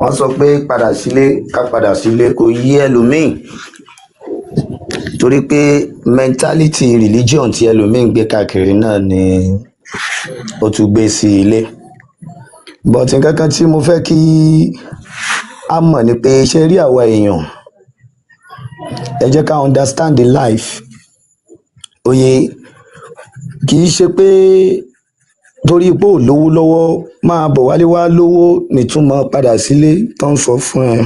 wọ́n sọ pé padà sílé ká padà sílé kò yí ẹlòmíì torí pé mentality religion tí ẹlòmíì ń gbé káàkiri náà ni ó tún gbé sí ilé but nǹkan kan tí mo fẹ́ kí a mọ̀ ni pé ṣe rí àwa èèyàn ẹ jẹ́ ká understand the life òye kì í ṣe pé torí pé ò lówó lọ́wọ́ máa bọ̀ wálé wá lówó nìtúmọ̀ padà sílé tó ń sọ fún ẹ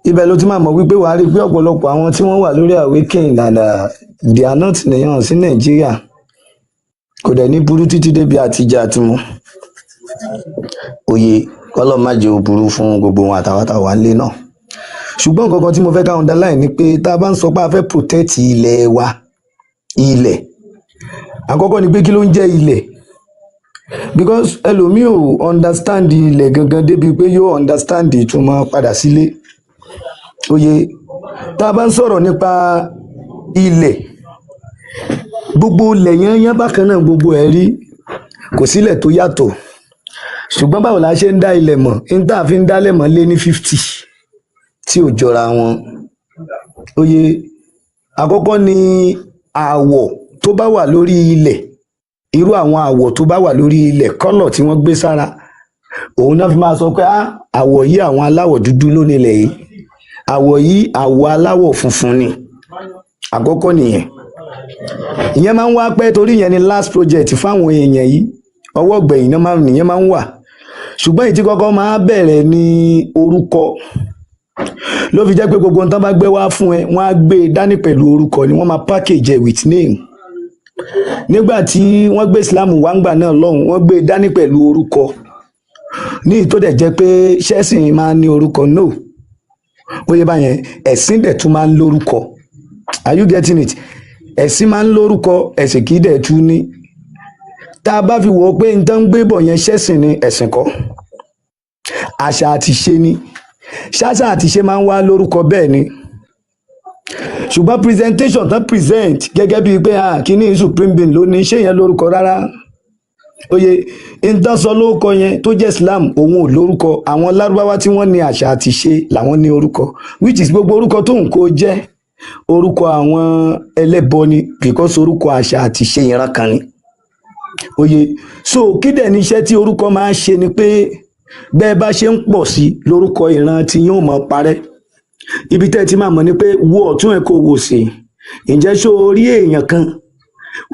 ibẹ̀ ló ti máa mọ̀ wípé wàá rí i pé ọ̀pọ̀lọpọ̀ àwọn tí wọ́n wà lórí awakening dàda they are not nìyàn sí nàìjíríà kò dẹ̀ ní burú títí débi àtijọ́ àtimú òye kọ́lọ́ má jẹ́ ó burú fún gbogbo wọn àtàwátàwá ńlé náà ṣùgbọ́n nǹkan kan tí mo fẹ́ ká underline ni pé tá a bá ń sọ pé a fẹ́ protect ilẹ̀ wa ilẹ̀ àkọ́kọ́ ni pé kí ló ń jẹ́ ilẹ̀ because ẹlòmíì ò understand ilẹ̀ gangan débi pé yóò understand ìtumọ̀ padà sílé òye tá a bá ń sọ̀rọ̀ nípa ilẹ̀ gbogbo ilẹ̀ yányán bákan náà gbogbo ẹ̀ rí kò sílẹ̀ tó yàtọ̀ ṣùgbọ́n báwo la ṣe ń dá ilẹ̀ mọ̀ ní tá a fi ń dálẹ̀ mọ̀ lé ní 50 tí ò jọra wọn òye àkọ́kọ́ ni àwọ̀ tó bá wà lórí ilẹ̀ irú àwọn àwọ̀ tó bá wà lórí ilẹ̀ kọ́lọ̀ tí wọ́n gbé sára òun náà fi máa sọ pé àwọ̀ yìí àwọn aláwọ̀ dúdú ló nílẹ̀ yìí àwọ̀ yìí àwọ̀ aláwọ̀ funfun ni àkọ́kọ́ nìyẹn ìyẹn máa ń wá pẹ́ torí ìyẹn ni last project fáwọn èèyàn yìí ọwọ́ gbẹ̀yìn náà nìyẹn máa ń wà ṣùgbọ́n èyí tí kọ́kọ́ máa bẹ̀rẹ̀ ní orúkọ ló fi jẹ́ pé gbogbo nǹkan bá gbé wá fún ẹ wọ́n á gbé e dání pẹ̀lú orúkọ ni wọ́n máa package ẹ̀ with name nígbà tí wọ́n gbé Islam wá ńgbà náà lọ́hùn wọ́n gbé e dání pẹ̀lú orúkọ ní tó dẹ̀ jẹ́ pé ṣẹ́sìn máa ń ní orúkọ no ó yẹ báyẹn ẹ̀sìn dẹ̀ tún máa ń lórúkọ are you getting it ẹ̀sìn máa ń lórúkọ ẹ̀sìn kì í dẹ̀ tún ní tá a bá fi wò ó pé n tán gbé bọ̀ yẹn ṣẹ́sìn ni ẹ̀sìn kọ́ àṣà àti ṣe ni ṣáṣà àti ṣe máa ń wá lórúkọ bẹ́ẹ̀ ni ṣùgbọ́n presentation tán present gẹ́gẹ́ bíi pé kíní supreme being ló ní ṣé yẹn lórúkọ rárá oye ìtànsọ lórúkọ yẹn tó jẹ́ Islam òun ò lórúkọ àwọn lárúbáwá tí wọ́n ní àṣà àti ṣe làwọn ní orúkọ which is gbogbo orúkọ tó ń kó jẹ́ orúkọ àwọn ẹlẹ́bọ ni because orúkọ àṣà àti ṣe ìran kan ni oye so kí dẹ̀ ní iṣẹ́ tí orúkọ máa ń ṣe ni pé bẹ́ẹ̀ bá ṣe ń pọ̀ sí lórúkọ ìran tí yóò mọ parẹ́ ibi tẹ́ ẹ ti máa mọ̀ ni pé wo ọ̀tún ẹ̀ kó wò sí ǹjẹ́ ṣó orí èèyàn kan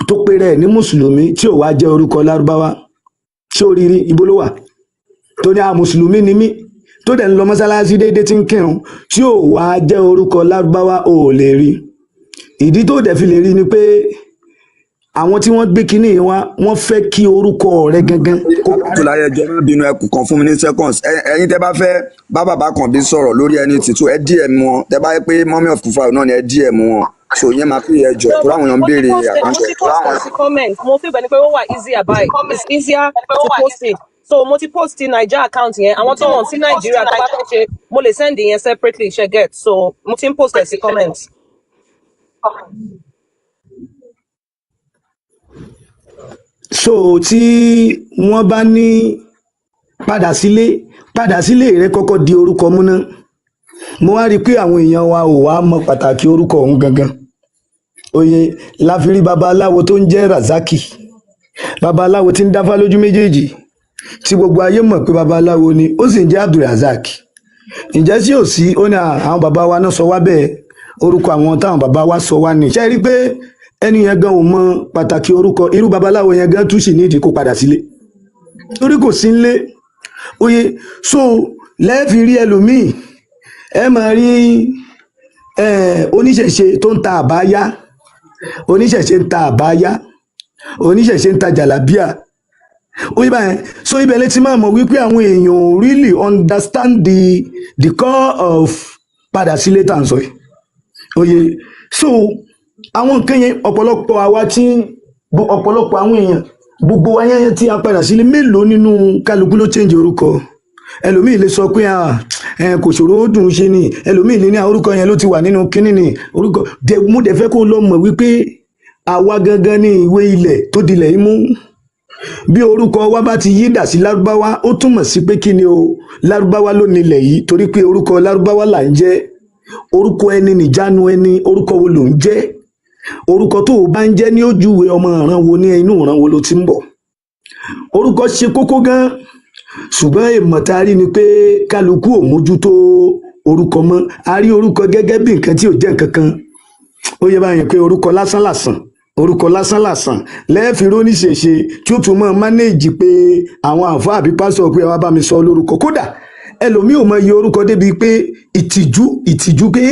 tó péré ẹ̀ ní mùsùlùmí tí ò wá jẹ́ orúkọ lárúbáwá ṣó rí rí ibo ló wà tó ní mùsùlùmí ni mí tó dẹ̀ ń lọ mọ́sálásí déédéé tí ń kírun tí ò wá jẹ́ orúkọ lárúbáwá ò lè rí ìdí tó dẹ̀ fi lè rí ni pé àwọn tí wọ́n gbé kinní yìí wá wọ́n fẹ́ kí orúkọ rẹ gangan. tó láyé ẹjọ́ náà bínú ẹkùn kan fún mi ní seconds ẹ̀yin tẹ́ bá fẹ́ bá bàbá kan bí sọ̀rọ̀ lórí ẹni tìtú ẹ DM wọn tẹ́ bá yẹ pé mummy of Kufau náà ni ẹ DM wọn so yẹn máa pè é ẹjọ́ tó láwọn èèyàn ń béèrè àkáǹtì. mo ti post sí comment mo fi bẹni pé ó wà easier by it's easier to post it so mo ti post ti Naija account yẹn àwọn tó wọ́n sí Nàìjíríà tó bá fẹ́ ṣe mo lè send yẹn separately ṣe get so mo ti ń post ẹ̀ sí comment. so tí wọ́n bá ní padà sílé rẹ kọ́kọ́ di orúkọ múná mo wá rí i pé àwọn èèyàn wa ò wá mọ pàtàkì orúkọ ọ̀hún gangan oyè láfirí babaláwo tó ń jẹ́ Razaki babaláwo tí ń dáfá lójú méjèèjì tí gbogbo ayé mọ̀ pé babaláwo ni ó sì ń jẹ́ Abdulrazak ǹjẹ́ sí ò sí ó ní àwọn bàbá wa náà sọ wá bẹ́ẹ̀ orúkọ àwọn táwọn bàbá wa sọ wá ní ṣe rí i pé ẹni yẹn gan ò mọ pàtàkì orúkọ irú babaláwo yẹn gan tún sì nídìí kó padà sílé torí kò sí nílé oyè so lẹ́ẹ̀fì rí ẹlòmíì ẹ máa rí oníṣẹ̀ṣe tó ń ta àbáyá oníṣẹ̀ṣe ń ta àbáyá oníṣẹ̀ṣe ń ta jàlábíà oyè báyẹn so ibẹ̀ létí máa mọ̀ wípé àwọn èèyàn really understand the core of padà sílé tá à ń sọ yìí oyè so àwọn nǹkan yẹn ọ̀pọ̀lọpọ̀ àwa tí ọ̀pọ̀lọpọ̀ àwọn èèyàn gbogbo ayẹyẹ tí a padà sílé mélòó nínú kálukú ló change orúkọ ẹlòmíì lè sọ pé kò ṣòro ó dùn ṣe ni ẹlòmíì lè ní orúkọ yẹn ló ti wà nínú kínní ni orúkọ mo dẹ̀ fẹ́ kó lọ mọ̀ wípé àwa gangan ní ìwé ilẹ̀ tó dilẹ̀ imú bí orúkọ wa bá ti yí dà sí lárúbáwá ó túmọ̀ sí pé kí ni o lárúbáwá ló nílẹ̀ yìí torí pé orúkọ lárúbáwá là ń jẹ́ orúkọ ẹni nìjánu ẹni orúkọ wo ló ń jẹ́ orúkọ tó o bá ń jẹ́ ní ojúwe ọmọ ìran wo ní inú ìran wo ló ti ń bọ̀ orúkọ ṣe kókó gan ṣùgbọ́n èèmọ̀ tá a rí ni pé kálukú ò mójútó orúkọ mọ́ a rí orúkọ gẹ́gẹ́ bí nǹkan tí ò jẹ́ nǹkan kan ó yẹ báyìí pé orúkọ lásán lásán orúkọ lásán lásán lẹ́ẹ̀fì róníṣẹ̀ṣe tí ó tún mọ́ mánéèjì pé àwọn àfáà àbí pásítọ̀ pé wàá bá mi sọ lórúkọ kódà ẹlòmíì ò mọ iye orúkọ débi pé ìtìjú pé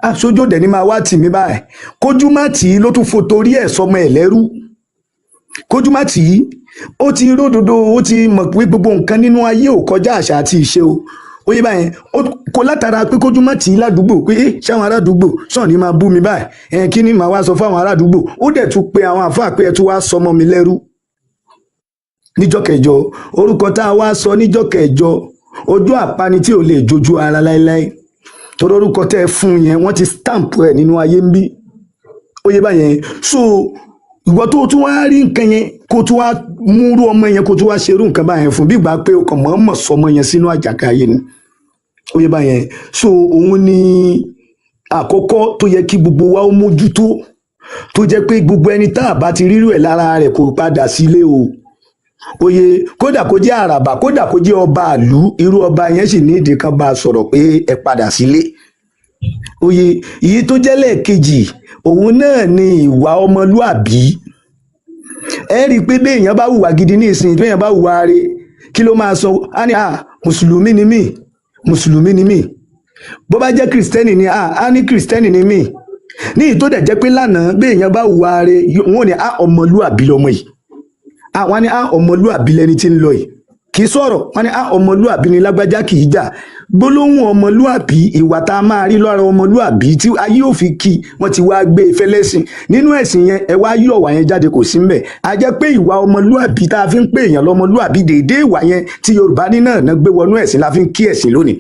aṣojú òde ni máa wá tì mí báyìí kójú má tì í ló tún fo torí ẹ̀ sọmọ ẹ̀ lẹ́rú kójú má tì í ó ti ródòdó ó ti mọ̀ pé gbogbo nǹkan nínú ayé ò kọjá àṣà àti ìṣe o ó yẹ báyẹn kó látara pé kójú má tì í ládùúgbò pé ṣáwọn arádùúgbò sàn ní máa bú mi báyìí kí ni màá wá sọ fáwọn arádùúgbò ó dẹ̀ tún pe àwọn àfáà pé ẹ tún wá sọmọ mi lẹ́rú níjọ́ kẹjọ orúkọ tá a wá sọ níjọ́ kẹjọ ojú àpáni tí ò lè jojú ara láéláé torí orúkọ tẹ́ ẹ fún yẹn wọ́n ti stamp ẹ̀ nínú ayé ń bí ó yẹ báyẹn so ìwọ tó tún wá rí nǹkan yẹn kó tún wá múrú ọmọ yẹn kó tún wá ṣerú nǹkan báyẹn fún bí ìgbà pé o kàn mọ̀ọ́mọ̀ sọmọ yẹn sínú àjàkà ayé ni ó yẹ báyẹn so òun ni àkọ́kọ́ tó yẹ kí gbogbo wa ó mójútó tó jẹ́ pé gbogbo ẹni tá a bá ti rírú ẹ̀ lára rẹ̀ kò padà sílé o oye kódà kó jẹ́ àràbà kódà kó jẹ́ ọba àlú irú ọba yẹn sì ní ìdí kan bá a sọ̀rọ̀ pé ẹ padà sílé oye èyí tó jẹ́ lẹ́ẹ̀kejì òun náà ni ìwà ọmọlúàbí ẹ rí i pé béèyàn bá hùwà gidi ní ìsìn béèyàn bá hùwà rẹ̀ kí ló máa sọ á ní mùsùlùmí ni mí mùsùlùmí ni mí bó bá jẹ́ kìrìsìtẹ́nì ni á ní kìrìsìtẹ́nì ni mí ní ìtó dẹ̀ jẹ́ pé lánàá béèyàn bá hùwà rẹ̀ wọn ò ní ọmọlúàbí lọmọ yìí àwọn ní ọmọlúàbí lẹni tí ń lọ yìí kì í sọ̀rọ̀ wọn ní ọmọlúàbí ni lágbájá kì í jà gbólóhùn ọmọlúàbí ìwà tá a máa rí lára ọmọlúàbí tí ayé ò fi kí wọn ti wá gbé fẹlẹ́sìn nínú ẹ̀sìn yẹn ẹ wá yọ wà yẹn jáde kò sí mbẹ̀ a jẹ́ pé ìwà ọmọlúàbí tá a fi ń pè èèyàn lọ́mọlúàbí déédéé ìwà yẹn tí Yorùbá ní náà gbé wọnú ẹ̀sìn la fi ń kí ẹ̀sìn lónìí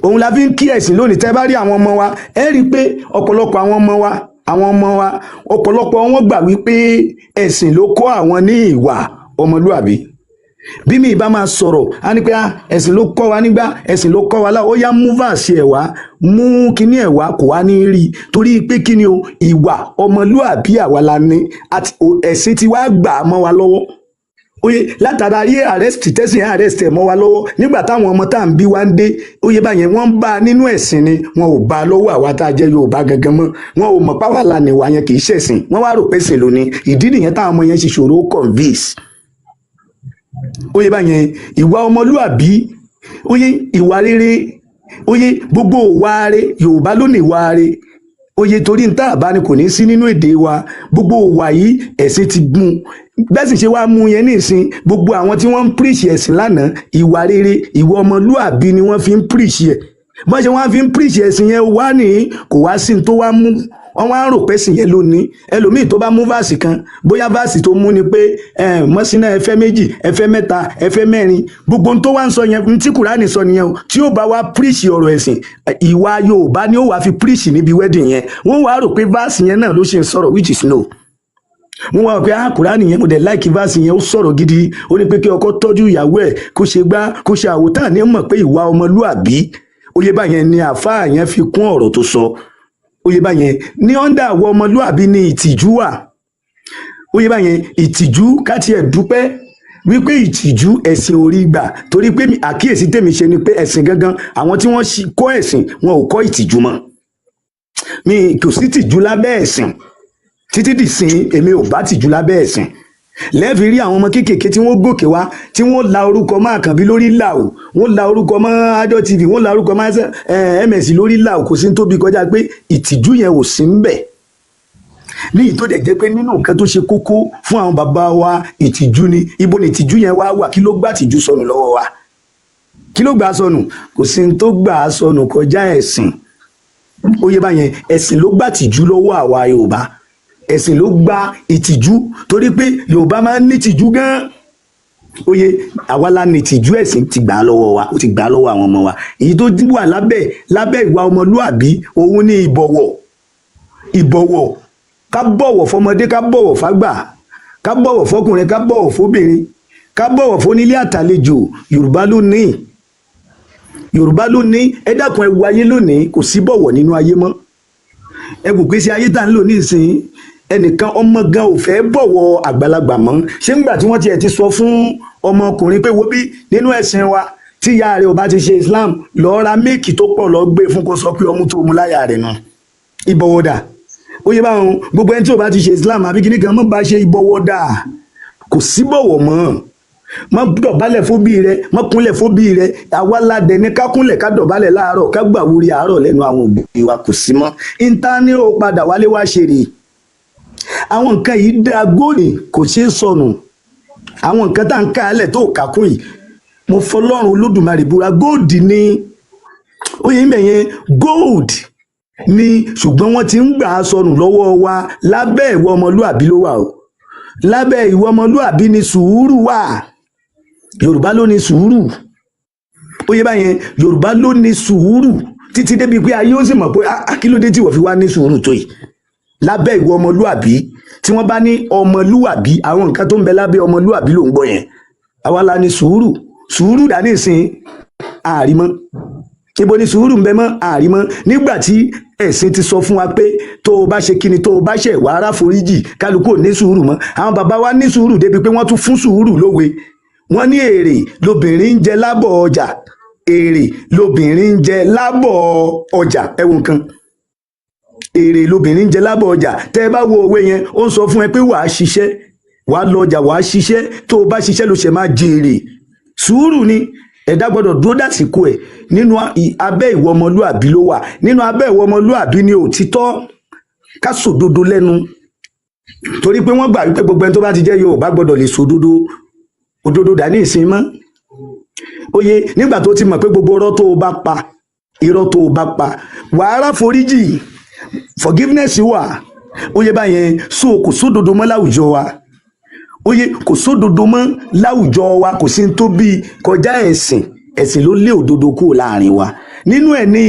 òun la fi ń kí ẹ̀sìn lónìí tẹ́ bá rí àwọn ọmọ wa ẹ rí i pé ọ̀pọ̀lọpọ̀ àwọn ọmọ wa ọ̀pọ̀lọpọ̀ wọn gbà wípé ẹ̀sìn ló kọ́ àwọn ní ìwà ọmọlúàbí bí mi ìbá máa sọ̀rọ̀ á ní pé ẹ̀sìn ló kọ́ wa nígbà ẹ̀sìn ló kọ́ wa láwọn ó yá mú fàṣẹ ẹ̀ wá mú kíní ẹ̀ wá kò wá ní rí i torí pé kíni o ìwà ọmọlúàbí àwa la ní àti ẹ̀sìn tí wàá gbà á mọ́ wa lọ́wọ́ oye látara ayé arrest tẹ̀sìn arrest ẹ̀ mọ́ wa lọ́wọ́ nígbà táwọn ọmọ tá à ń bí wá ń dé oye báyẹn wọ́n ń bá a nínú ẹ̀sìn ni wọn ò bá a lọ́wọ́ àwa tá a jẹ́ Yorùbá gangan mọ́ wọn ò mọ̀ páwà lànà ìwà yẹn kì í ṣẹ̀sìn wọ́n wá rò pé sìn lónìí ìdí nìyẹn táwọn ọmọ yẹn ṣe ṣòro convince oye báyẹn ìwà ọmọlúàbí oye ìwà rere oye gbogbo ìwà rere Yorùbá ló ní ìwà rere oye torí ń tá àbá ni kò ní sí nínú èdè wa gbogbo ìwà yìí ẹ̀sìn ti gún bẹ́ẹ̀ sì ṣe wá mú yẹn nísìn gbogbo àwọn tí wọ́n ń píríṣì ẹ̀sìn lánàá ìwà rere ìwà ọmọlúàbí ni wọ́n fi ń píríṣì ẹ̀ bọ́n ṣe wọ́n fi ń píríṣì ẹ̀sìn yẹn wá ní kò wá sí tó wá mú wọ́n wá ń rò pẹ́sìn yẹn lónìí ẹlòmíì tó bá mú fáàsì kan bóyá fáàsì tó mú ni pé mọ́sínà ẹfẹ́ méjì ẹfẹ́ mẹ́ta ẹfẹ́ mẹ́rin gbogbo tó wá ń sọ yẹn tí Kùránì sọ nìyẹn o tí ó bá wá píríṣì ọ̀rọ̀ ẹ̀sìn ìwà Yorùbá ni ó wá fi píríṣì níbi wedding yẹn wọ́n wá rò pé fáàsì yẹn náà ló ṣe ń sọ̀rọ̀ which is no wọ́n wá pé Kùránì yẹn mo dẹ̀ láìkí fáàsì yẹn ó sọ̀rọ̀ gidi ó ní pé kí ọkọ tọ́jú ìyàwó ẹ̀ kó ṣe gbá kó ṣe àwòtán ní mọ̀ pé ìwà ọmọlúàbí oyè báyẹn ni àfáà yẹn fi kún ọ̀rọ̀ tó sọ oyè báyẹn ní ọ́ndà àwọ̀ ọmọlúàbí ni ìtìjú wà oyè báyẹn ìtìjú káti ẹ̀ dúpẹ́ wípé ìtìjú ẹ̀sìn orí gbà torí pé àkíyèsí tèmi ṣe ni pé ẹ̀sìn gangan àwọn tí wọ́n kọ́ ẹ̀sìn wọn ò kọ́ ìtìjú mọ́ mi kò sí ìtìjú lábẹ́ ẹ̀sìn títí dìsín èmi ò bá tìjú lábẹ́ ẹ̀sìn lẹ́ẹ̀fì rí àwọn ọmọ kéékèèké tí wọ́n gòkè wá tí wọ́n la orúkọ mọ́ Àkànbí lórí làwò wọ́n la orúkọ mọ́ Adó TV wọ́n la orúkọ mọ́ MS lórí làwò kò sí tóbi kọjá pé ìtìjú yẹn ò sí ń bẹ̀ ní ìtò dẹ̀ jẹ́ pé nínú nǹkan tó ṣe kókó fún àwọn bàbá wa ìtìjú ni ibo ni ìtìjú yẹn wá wà kí ló gbà tìjú sọnù lọ́wọ́ wa kí ló gbà sọnù kò sí tó gbà sọnù kọjá ẹ̀sìn ó yẹ báyẹn ẹ̀sìn ló gbà tìjú lọ́wọ́ àwa Yorùbá ẹ̀sìn ló gba ìtìjú torí pé Yorùbá máa ń ní ìtìjú gan oye àwa la ní ìtìjú ẹ̀sìn ti gbà á lọ́wọ́ wa ó ti gbà á lọ́wọ́ àwọn ọmọ wa èyí tó wà lábẹ́ ìwà ọmọlúàbí òun ní ìbọ̀wọ̀ ká bọ̀wọ̀ fọmọdé ká bọ̀wọ̀ fágbà ká bọ̀wọ̀ fọkùnrin ká bọ̀wọ̀ fóbìnrin ká bọ̀wọ̀ fónílé àtàlejò Yorùbá ló ní ẹ dákun ẹ wo ayé lónìí kò sí bọ̀wọ̀ nínú ayé mọ́ ẹ wò pé sí ayé tá à ń lò nísìnyí ẹnìkan ọmọ gan ò fẹ́ bọ̀wọ̀ àgbàlagbà mọ́ ṣé ńgbà tí wọ́n tiẹ̀ ti sọ fún ọmọkùnrin pé wo bí nínú ẹ̀sìn wa tí ìyá rẹ̀ ò bá ti ṣe Islam lọ́ọ́ ra méèkì tó pọ̀ lọ́ọ́ gbé fún kó sọ pé ọmú tó mú láyà rẹ̀ nù ìbọ̀wọ̀ dà ó yẹ báwọn gbogbo ẹni tí ò bá ti ṣe Islam àbí kíní kan mọ́ bá ṣe ìbọ̀wọ̀ dà kò sí bọ̀wọ̀ mọ́ má dọ̀bálẹ̀ fóbì rẹ má kúnlẹ̀ fóbì rẹ àwa ládẹ ní ká kúnlẹ̀ ká dọ̀bálẹ̀ láàárọ̀ ká gbàwúrí àárọ̀ lẹ́nu àwọn òbí wa kò sí mọ́ ìtaní ó padà wálé wá ṣe rèé àwọn nǹkan yìí dá góòlì kò ṣeé sọnù àwọn nǹkan tá à ń ká alẹ̀ tó kàkún yìí mo fọlọ́run Olódùmarè búra góòdì ni ó yẹ ibẹ̀ yẹn gold ni ṣùgbọ́n wọ́n ti ń gbà á sọnù lọ́wọ́ wa lábẹ́ ìwọ ọmọlúàbí ló wà o lábẹ́ ìwọ ọmọlúàbí ni sùúrù wà Yorùbá ló ní sùúrù ó yẹ báyẹn Yorùbá ló ní sùúrù títí débi pé ayé ó sì mọ̀ pé akílódé tí wọ́n fi wá ní sùúrù tó yìí lábẹ́ ìwọ ọmọlúàbí tí wọ́n bá ní ọmọlúàbí àwọn nǹkan tó ń bẹ lábẹ́ ọmọlúàbí ló ń gbọ́ yẹn àwa la ní sùúrù dání ìsìn àrímọ́ ibo ni sùúrù ń bẹ mọ́ àrímọ́ nígbà tí ẹ̀sìn ti sọ fún wa pé tó o bá ṣe kíni tó o bá ṣẹ̀ wá ara foríjì kálukú ò ní sùúrù mọ́ àwọn bàbá wa ní sùúrù débi pé wọ́n tún fún sùúrù lówe wọ́n ní èrè lobìnrin ń jẹ lábọ̀ ọjà èrè lobìnrin ń jẹ lábọ̀ ọjà ẹ̀wọ̀n kan èrè lobìnrin ń jẹ lábọ̀ ọjà tẹ́ ẹ bá wo òwe yẹn ó ń sọ fún ẹ pé wàá ṣiṣẹ́ wàá lọ ọjà wàá ṣiṣẹ́ tó o bá ṣiṣẹ́ ló ṣe máa jèrè sùúrù ni ẹ̀dá gbọ́dọ̀ dúró dàsìkò ẹ̀ nínú abẹ́ ìwọ ọmọlúàbí ló wà nínú abẹ́ ìwọ ọmọlúàbí ni òtítọ́ ká sòdodo lẹ́nu torí pé wọ́n gbà wípé gbogbo ẹni tó bá ti jẹ́ Yorùbá gbọ́dọ̀ lè sòdodo òdodo dání ìsìn mọ́ oye nígbà tó ti mọ̀ pé gbogbo irọ́ tó o bá pa wàhálà foríjì forgiveness wà oye báyẹn so kò sódodo mọ́ láwùjọ wa oye kò sódodo mọ́ láwùjọ wa kò sí tó bí kọjá ẹ̀sìn ló lé òdodo kúrò láàrin wa nínú ẹ̀ ní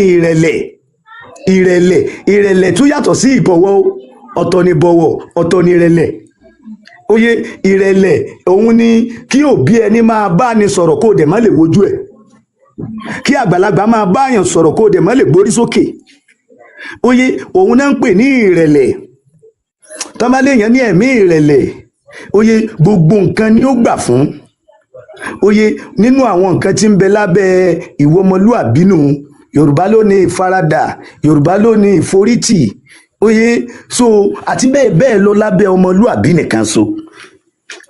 ìrẹ̀lẹ̀ tó yàtọ̀ sí ìbọ̀wọ̀ ọ̀tọ̀ ní bọ̀wọ̀ ọ̀tọ̀ ní ìrẹ̀lẹ̀ oye ìrẹ̀lẹ̀ òun ni kí òbí ẹni máa bá ní sọ̀rọ̀ kó o dẹ̀ má lè wojú ẹ̀ kí àgbàlagbà máa bá yàn sọ̀rọ̀ kó o dẹ̀ má lè gbórí sókè oye òun náà ń pè ní ìrẹ̀lẹ̀ tọ́ba léèyàn ní ẹ̀mí ìrẹ̀lẹ̀ oye gbogbo nǹkan ni ó gbà fún oye nínú àwọn nǹkan tí ń bẹ lábẹ́ ìwọ ọmọlúàbí nù Yorùbá ló ní ìfaradà Yorùbá ló ní ìforítì oye so àti bẹ́ẹ̀ bẹ́ẹ̀ lọ lábẹ́ ọmọlúàbí nìkan so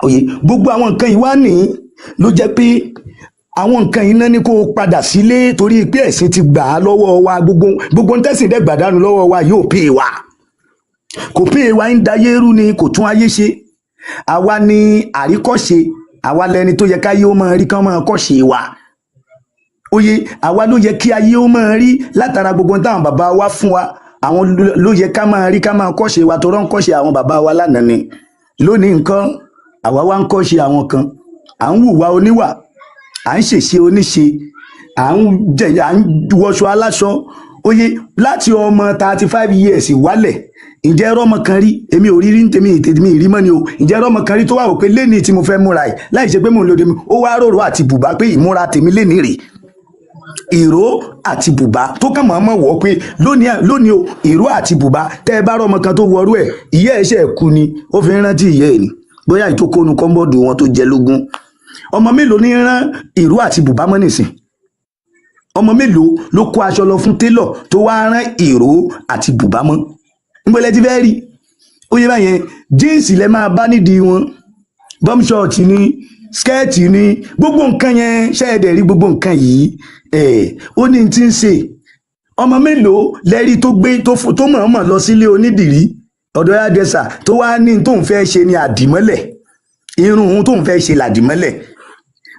oye gbogbo àwọn nǹkan yìí wá ní ló jẹ́ pé àwọn nǹkan yìí náà ní kó o padà sílé torí pé ẹ̀sìn ti gbà á lọ́wọ́ wa gbogbo ń tẹ̀sìn dẹ́ gbàdánù lọ́wọ́ wa yóò pè wá kò pè wá ń dayé rú ni kò tún ayé ṣe àwa ni àríkọ́ṣe àwa lẹni tó yẹ káyé ó máa rí kán máa kọ́ṣe wa oye àwa ló yẹ kí ayé ó máa rí látara gbogbo táwọn bàbá wa fún wa àwọn ló yẹ ká máa rí ká máa kọ́ṣe wa tó rán kọ́ṣe àwọn bàbá wa lánàá ni lónìí nǹkan àwa wá ń kọ́ṣe àwọn kan à ń hùwà oníwà à ń ṣèṣe oníṣe à ń wọṣọ aláṣọ oye láti ọmọ 35 years wálẹ̀ ǹjẹ́ rọ́mọ kan rí èmi ò rí rí tèmi ìrí mọ́ ni o ǹjẹ́ rọ́mọ kan rí tó wà wò pé léni tí mo fẹ́ múra ẹ̀ láì ṣe pé mò ń lòdì mi ó wá rorò àti bùbá pé ìmúra tèmi léni rè ìró àti bùbá tó kàn máa mọ̀ wọ́ pé lónìí o ìró àti bùbá tẹ́ ẹ bá rọ́mọ kan tó wọrú ẹ̀ ìyá ẹ̀ ṣe kú ni ó fi ń rántí ìyá ẹ̀ ni bóyá ìtókòónú kọ́ńbọ́ọ̀dù wọn tó jẹ lógún ọmọ mélòó ní rán ìró àti bùbá mọ́ nìsín ọmọ mélòó ló kó aṣọ lọ fún télọ̀ tó wá rán ìró àti bùbá mọ́ nígbàlẹ́ ti fẹ́ rí ó yẹ báyẹn jíǹsì lẹ máa bá nídìí wọn bọ́mṣọ̀tì ni skẹ́ẹ̀tì ni gbogbo nǹkan yẹn ṣẹ́ẹ̀dẹ̀ rí gbogbo nǹkan yìí ó ní tí ń ṣe ọmọ mélòó lẹ́rí tó gbé tó mọ̀ọ́mọ̀ lọ sílé onídìrí ọ̀dọ̀ yàdẹ́sà tó wá ní tóun fẹ́ ṣe ni àdìmọ́lẹ̀ irun òun tóun fẹ́ ṣe làdìmọ́lẹ̀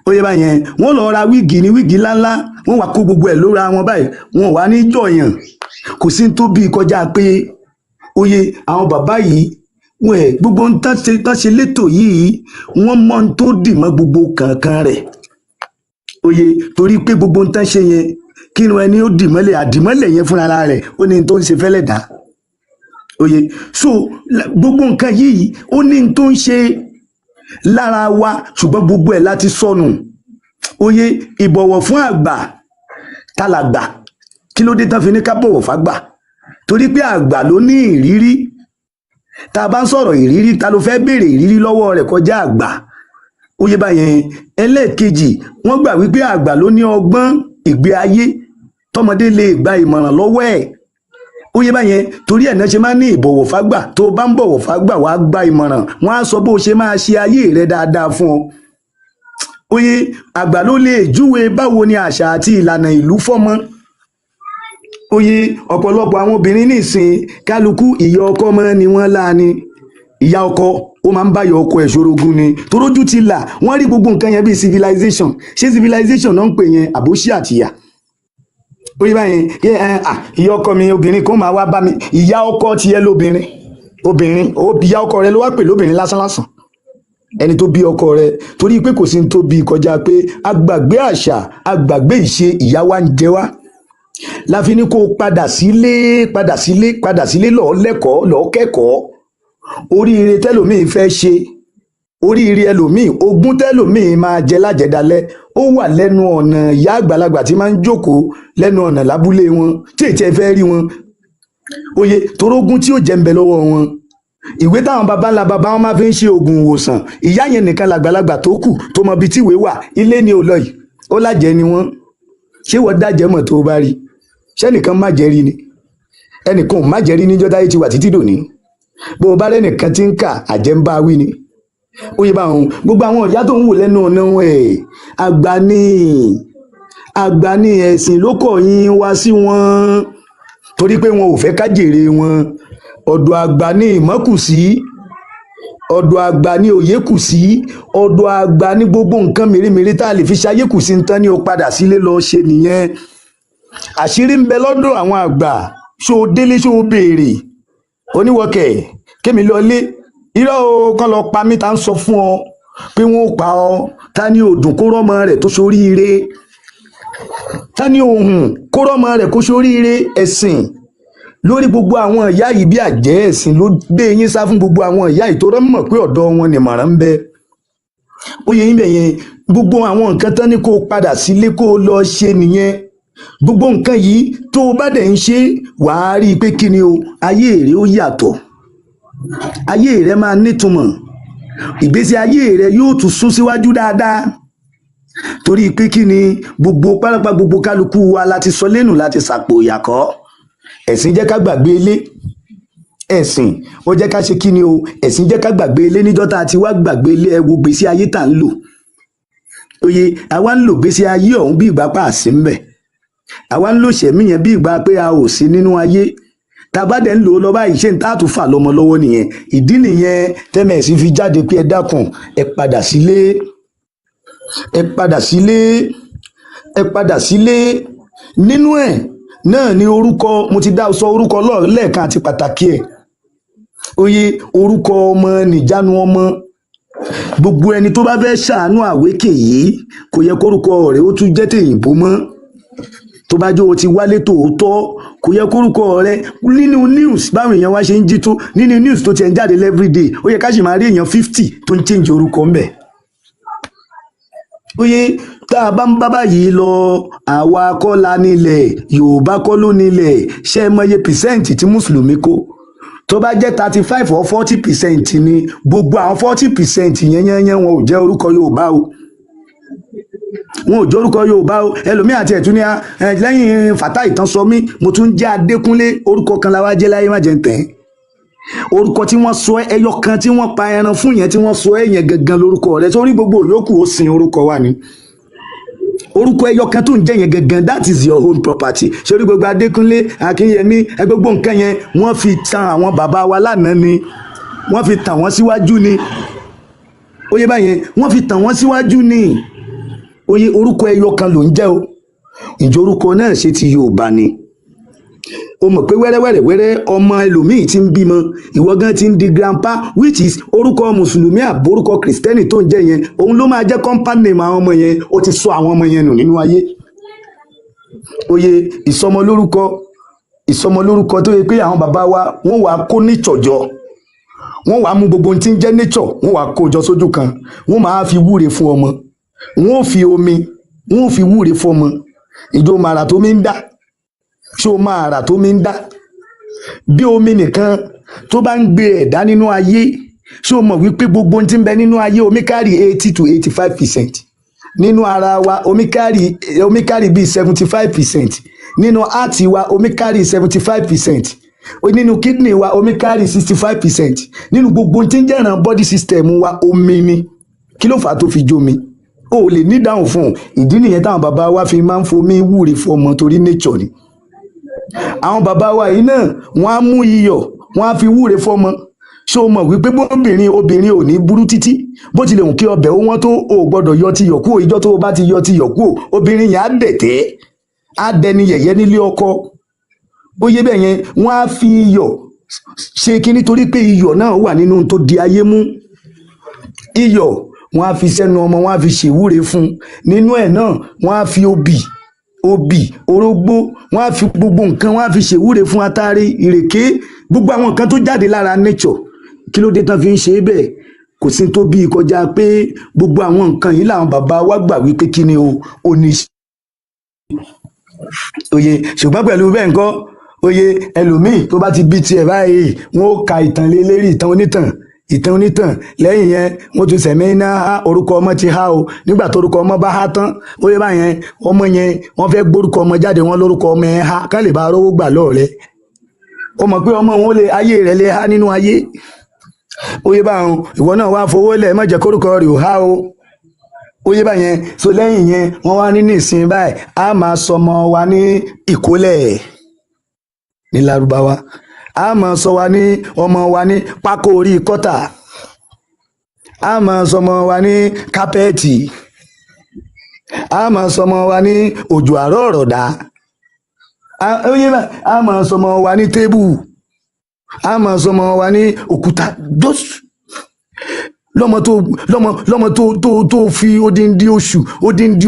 ó yẹ báyẹn wọ́n lọ ra wíìgì ní wíìgì ńláńlá wọ́n wá kó gbogbo ẹ̀ lóra wọn báyìí wọn wá ní jọyàn kò sí tó bí kọjá pé oye àwọn bàbá yìí wọn ẹ gbogbo ń tán ṣe létò yìí wọ́n mọ̀ tó dì mọ́ gbogbo kankan rẹ̀ oye torí pé gbogbo ń tán ṣe yẹn kí ni ẹni ó dì mọ́lẹ̀ àdìmọ́lẹ̀ yẹn fúnra rẹ̀ ó ní tó ń ṣe fẹ́lẹ̀ dá oye so gbogbo nǹkan yìí ó ní tó ń ṣe lára wa ṣùgbọ́n gbogbo ẹ̀ láti sọnù. Oyè ìbọ̀wọ̀ fún àgbà ta làgbà, kí ló dé tán fi ní ká bọ̀wọ̀ fágbà? Torí pé àgbà ló ní ìrírí. Tá a bá ń sọ̀rọ̀ ìrírí, ta ló fẹ́ béèrè ìrírí lọ́wọ́ rẹ̀ kọjá àgbà? Oyè báyẹn. Ẹlẹ́ẹ̀kejì, wọ́n gbà wípé àgbà ló ní ọgbọ́n ìgbé ayé tọmọdé lè gba ìmọ̀ràn lọ́wọ́ ẹ̀. Oyè báyẹn. Torí ẹ̀ náà ṣe máa ń ní ìbọ̀wọ̀ fágbà. Tó o bá ń bọ̀wọ̀ fágbà, wàá gba ìmọ̀ràn, wọ́n á sọ bó o ṣe máa ṣe ayé rẹ dáadáa fún ọ. Oyè àgbà ló lè júwe báwo ni àṣà àti ìlànà ìlú fọ́mọ. Oyè ọ̀pọ̀lọpọ̀ àwọn obìnrin nísìn kálukú ìyá ọkọ mọ́ ni wọ́n láàánú. Ìyá ọkọ ó máa ń bá ìyá ọkọ ẹ̀ ṣorogún ni, torójú ti là, wọ́n rí gbogbo nǹkan yẹn bíi civilization. Ṣé civilization náà ń pè yẹn àbóṣí àtìyà? Oyè báyẹn. Ìyá ọkọ mi obìnrin kan máa wá bá mi, ìyá ọkọ tiẹ̀ lóbìnrin, obìnrin ìyá ọkọ rẹ ló wá pè lóbìnrin lásán lásán, ẹni tó bí ọkọ rẹ. Torí pé kò sí ní tó bí kọjá pé agbàgbé àṣà, agbàgbé ìṣe, ìyá wa ń jẹ wá. Láfi ní kó padà sílé lọ́ọ́ lẹ́kọ̀ọ́, lọ́ọ́ kẹ́kọ̀ọ́. Oríire tẹ́lòmíì fẹ́ ṣe, oríire ẹlòmíì, ogún tẹ́lòmíì máa jẹ lájẹdalẹ́, ó wà lẹ́nu ọ̀nà ìyá àgbàlagbà tí máa ń jókòó lẹ́nu ọ̀nà lábúlé wọn tí ètí ẹ fẹ́ rí wọn. Oyè torógún tí ó jẹ́ ń bẹ lọ́wọ́ wọn. Ìwé táwọn baba ńlá baba wọn máa fi ń ṣe oògùn ìwòsàn, ìyá yẹn nìkan làgbàlagbà tó kù tó mọ ibi tí ìwé wà. Ilé ni ò lọ yìí, ó lájẹ ni wọ́n. Ṣé wọ́n dájẹ́ mọ̀ tó o bá rí? Ṣẹ́nìkan má jẹ́rí ni? Ẹnìkan ò má jẹ́rí níjọ́ táyé ti wà títí dòní. Bó o bá rẹ́nìkan tí ń kà, àjẹ́ ń bá wí ni. Oyè bá wọn. Gbogbo àwọn ìyá tó ń wò lẹ́nu ọ̀nà wọn àgbà ní ẹ̀sìn ló kọ̀yìn wá sí wọn, torí pé wọn ò fẹ́ ká jèrè wọn. Ọ̀dọ̀ àgbà ní ìmọ̀ kù sí, ọ̀dọ̀ àgbà ní òye kù sí, ọ̀dọ̀ àgbà ní gbogbo nǹkan mèremère tá a lè fi ṣayé kù sí. ń tán ni ó padà sílé lọ ṣe nìyẹn. Àṣírí ń bẹ lọ́dọ̀ àwọn àgbà. Ṣó o délé, ṣó o béèrè? Oníwọ̀kẹ̀ kémi lọ lé, irọ́ o kán lọ pa mí, tá ń sọ fún ọ pé wọ́n ó pa ọ? Ta ni òdùn kó rọ́mọ rẹ̀ tó ṣoríire? Ta ni òhun kó rọ́mọ rẹ̀ kó ṣoríire? Ẹ̀sìn lórí gbogbo àwọn ìyá yìí bí àjẹ́, ẹ̀sìn ló gbé yín sá fún gbogbo àwọn ìyá yìí tó rọ́ mọ̀ pé ọ̀dọ̀ wọn ni màrán ń bẹ. Oyè yín bẹ̀ yẹn. Gbogbo àwọn nǹkan tán ní kó padà sílé kó lọ ṣe nìyẹn. Gbogbo nǹkan yìí tó o bá dẹ̀ ń ṣe, wàá rí i pé kí ni o, ayé rẹ ó yàtọ̀, ayé rẹ máa nítumọ̀, ìgbésí ayé rẹ yóò tún sún síwájú dáadáa. Torí pé kí ni, gbogbo pálápàá gbogbo kálukú wa láti sọ lẹ́nu láti sàpò ìyàkọ́. Ẹ̀sìn jẹ́ ká gbàgbé ilé, ẹ̀sìn ó jẹ́ ká ṣe kí ni o, ẹ̀sìn jẹ́ ká gbàgbé ilé. Níjọ́ tá a ti wá gbàgbé ilé, ẹ wo gbèsè ayé tá ń lò. Oyè àwa ń lò gbèsè ayé ọ̀hún bí ìgbà pa àsì ń bẹ̀, àwa ń lò ṣẹ̀mí yẹn bí ìgbà pé a ò sí nínú ayé. Tá a bá dẹ̀ ń lò ó lọ báyìí, ṣé n tá a tún fà lọ́mọ lọ́wọ́ nìyẹn. Ìdí nìyẹn tẹ́mẹ̀sì fi jáde pé ẹ dákun, ẹ padà sílé, ẹ padà sílé, ẹ padà sílé. Nínú ẹ̀ náà ni orúkọ, mo ti dá sọ orúkọ lẹ́ẹ̀kan àti pàtàkì ẹ̀. Oyè orúkọ ọmọ nìjánu ọmọ. Gbogbo ẹni tó bá fẹ́ ṣàánú àwékè yìí, kò yẹ kórúkọ rẹ̀ ó tún jẹ́ tèyìnbó mọ́. Tó bá jó o ti wálé tòótọ́, kò yẹ kórúkọ rẹ nínú news báwọn èèyàn wá ṣe ń jí tó, nínú news tó ti ń jáde everyday, ó yẹ ká sì máa rí èèyàn 50 tó ń change orúkọ ń bẹ̀. Oyè tá a bá ń bá báyìí lọ, àwa kọ́ la nílẹ̀, Yorùbá kọ́ ló nílẹ̀. Ṣé ẹ mọye percent tí mùsùlùmí kó? Tó bá jẹ́ 35 or 40% ni, gbogbo àwọn 40% yẹn wọn ò jẹ́ orúkọ Yorùbá o, wọn ò jẹ́ orúkọ Yorùbá o. Ẹlòmíì àti ẹ̀tún ní lẹ́yìn Fatai tán sọ mí, mo tún jẹ́ Adékúnlé, orúkọ kan la wá jẹ́ láyé má jẹ́ ń tẹ̀. Orúkọ tí wọ́n sọ ẹyọ kan tí wọ́n pa ẹran fún yẹn, tí wọ́n sọ ẹ̀yẹn gangan lórúkọ rẹ̀. Sórí gbogbo yòókù ó sin orúkọ wa ni. Orúkọ ẹyọ kan tó ń jẹ́ yẹn gangan, that is your own property. Sórí gbogbo Adékúnlé, Akínyẹmí, gbogbo nǹkan yẹn wọ́n fi tan àwọn bàbá wa lánàá ni, wọ́n fi tàn wọ́n síwájú ni. Oyè báyẹn, wọ́n fi tàn wọ́n síwájú ni. Oyè orúkọ ẹyọ kan ló ń jẹ́ o. Ìjọ orúkọ náà ṣe ti Yorùbá ni. O mọ̀ pé wẹ́rẹ́wẹ́rẹ́ ọmọ ẹlòmíì ti ń bímọ, ìwọ gan ti ń di grandpa, which is orúkọ mùsùlùmí àbórúkọ kìrìsìtẹ́nì tó ń jẹ́ yẹn, òun ló máa jẹ́ compound name àwọn ọmọ yẹn. Ó ti sọ àwọn ọmọ yẹn nù nínú ayé. Oyè ìsọmọlórúkọ tó yẹ pé àwọn bàbá wa wọ́n wà kó ní ìtọ̀jọ́, wọ́n wàá mú gbogbo ohun tí ń jẹ́ nature wọ́n wàá kó jọ sójú kan wọ́n máa fi wúre fún ọmọ wọ́n ò fi omi wọ́n ò fi wúre fún ọmọ ìjọ màrà tó mi ń dá ṣé o máa rà tó mi ń dá bí omi nìkan tó bá ń gbé ẹ̀dá nínú ayé ṣé o mọ̀ wípé gbogbo ohun tí ń bẹ nínú ayé omi kárì 80 to 85%. Nínú ara wa omi kárì bíi 75%. Nínú heart wa omi kárì 75%. Nínú kidney wa omi kárì 65%. Nínú gbogbo tí ń jẹ́ràn body system wa omi ni. Kí ló fà á tó fi jómi? O ò lè ní dáhùn fún un. Ìdí nìyẹn táwọn bàbá wa fi máa ń fomi wúre fún ọmọ torí nature ni. Àwọn bàbá wa yìí náà wọ́n á mú iyọ̀ wọ́n á fi wúre fún ọmọ. Ṣé o mọ̀ wípé obìnrin ò ní burú títí bó tilẹ̀ hùn kí ọbẹ̀ ó wọ́n tó o gbọ́dọ̀ yọ ti yọ̀ kúrò ìjọ́ tó o bá ti yọ ti yọ̀ kúrò obìnrin yẹn á dẹ̀tẹ́ á dẹni yẹ̀yẹ́ nílé ọkọ bóyá bẹ́ẹ̀ yẹn wọ́n á fi iyọ̀ ṣe kí nítorí pé iyọ̀ náà wà nínú tó di ayé mú iyọ̀ wọ́n á fi sẹ́nu ọmọ wọ́n á fi ṣèwúre fún nínú ẹ̀ náà wọ́n á fi obì orógbó wọ́n á fi gbogbo nǹkan wọ́n á fi ṣèwúre fún atare ìrèké gbogbo àwọn nǹkan tó jáde lára nature kí ló dé tán fi ń ṣe é bẹ́ẹ̀ kò sí tó bí kọjá pé gbogbo àwọn nǹkan yìí làwọn bàbá wa gbà wípé kí ni o ní òye ṣùgbọ́n pẹ̀lú bẹ́ẹ̀ ńkọ́ òye ẹlòmíì tó bá ti bí tiẹ̀ báyìí wọ́n ó ka ìtàn lé lérí ìtàn onítàn lẹ́yìn yẹn wọ́n tún sẹ̀mí iná há orúkọ ọmọ ti há o nígbà tó orúkọ ọmọ bá há tán ó yẹ báyẹn ọmọ yẹn wọ́n fẹ́ gbórúkọ ọmọ jáde wọ́n lórúkọ ọmọ yẹn há ká lè bá rówó gbà lọ́ọ̀rẹ́ ó mọ̀ pé ọmọ wọn lè ayé rẹ̀ lè há nínú ayé ó yẹ báwọn ìwọ náà wá fowó lẹ̀ má jẹ́ kórúkọ rẹ̀ ò há o ó yẹ báyẹn so lẹ́yìn yẹn wọ́n wá ní ìsìn báyìí a máa sọmọ wa ní ìkólẹ̀ ní Lárúbáwá a máa sọ wa ní ọmọ wa ní pákó orí kọ́tà a máa sọmọ wa ní kápẹ́ẹ̀tì a máa sọmọ wa ní òjò àárọ̀ ọ̀rọ̀dá a máa sọmọ wa ní tébù a máa sọmọ wa ní òkúta lọ́mọ tó fi odindi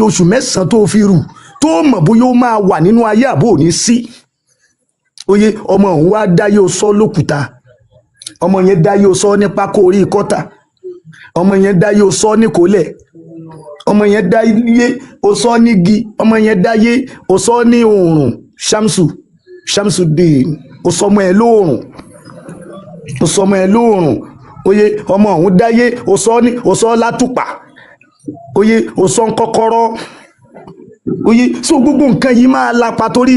oṣù mẹ́sàn-án tó fi rù tó mọ̀ bóyá ó máa wà nínú ayé àbò ní sí oye ọmọ òun wá dáyé o sọ lókúta ọmọ yẹn dáyé o sọ ní pákó orí kọ́tà ọmọ yẹn dáyé o sọ ní kólẹ̀ ọmọ yẹn dáyé o sọ nígi ọmọ yẹn dáyé o sọ ní oòrùn Shamsuddin o sọmọ ẹ lóòrùn oye ọmọ òun dáyé o sọ látùpà oye o sọ ń kọ́kọ́rọ́ oye so gbogbo nǹkan yìí máa lapa torí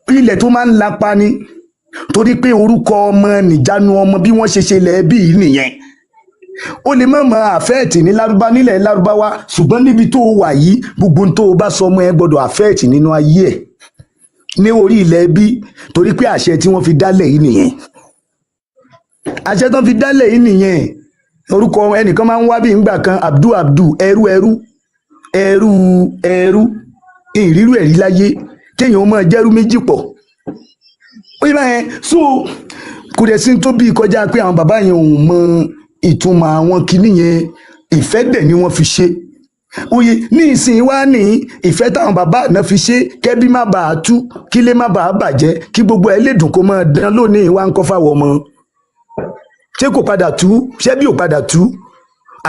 ilẹ̀ tó máa ń lapa ni torí pé orúkọ ọmọ nìjánu ọmọ bí wọ́n ṣe ilẹ̀ ẹbí yìí nìyẹn ó lè má máa àfẹ́ẹ̀tì nílẹ̀ Lárúbáwá ṣùgbọ́n níbi tó wà yìí gbogbo tó o bá sọ ọmọ ẹ gbọ́dọ̀ àfẹ́ẹ̀tì nínú ayé ẹ̀ ní orí ilẹ̀ ẹbí torí pé àṣẹ tí wọ́n fi dálẹ̀ yìí nìyẹn àṣẹ tó fi dálẹ̀ yìí nìyẹn orúkọ ẹnìkan máa ń wá bí ìgbà kan Abdul ẹrú ìrírú ẹ̀rí láyé kéèyàn ó máa jẹ́rú méjì pọ̀ ó yẹ báyẹn so kò dẹ̀ sí tó bí kọjá pé àwọn bàbá yẹn ò mọ ìtumọ̀ àwọn kinní yẹn ìfẹ́ dẹ̀ ni wọ́n fi ṣe oye ní ìsìn wá ní ìfẹ́ táwọn bàbá náà fi ṣe kẹ́bí má bàa tú kílé má bàa bàjẹ́ kí gbogbo ẹ̀ lè dùn kó máa dán lónìí wá ń kọ́ fáwọn ọmọ ṣé kò padà tú ṣé bí ò padà tú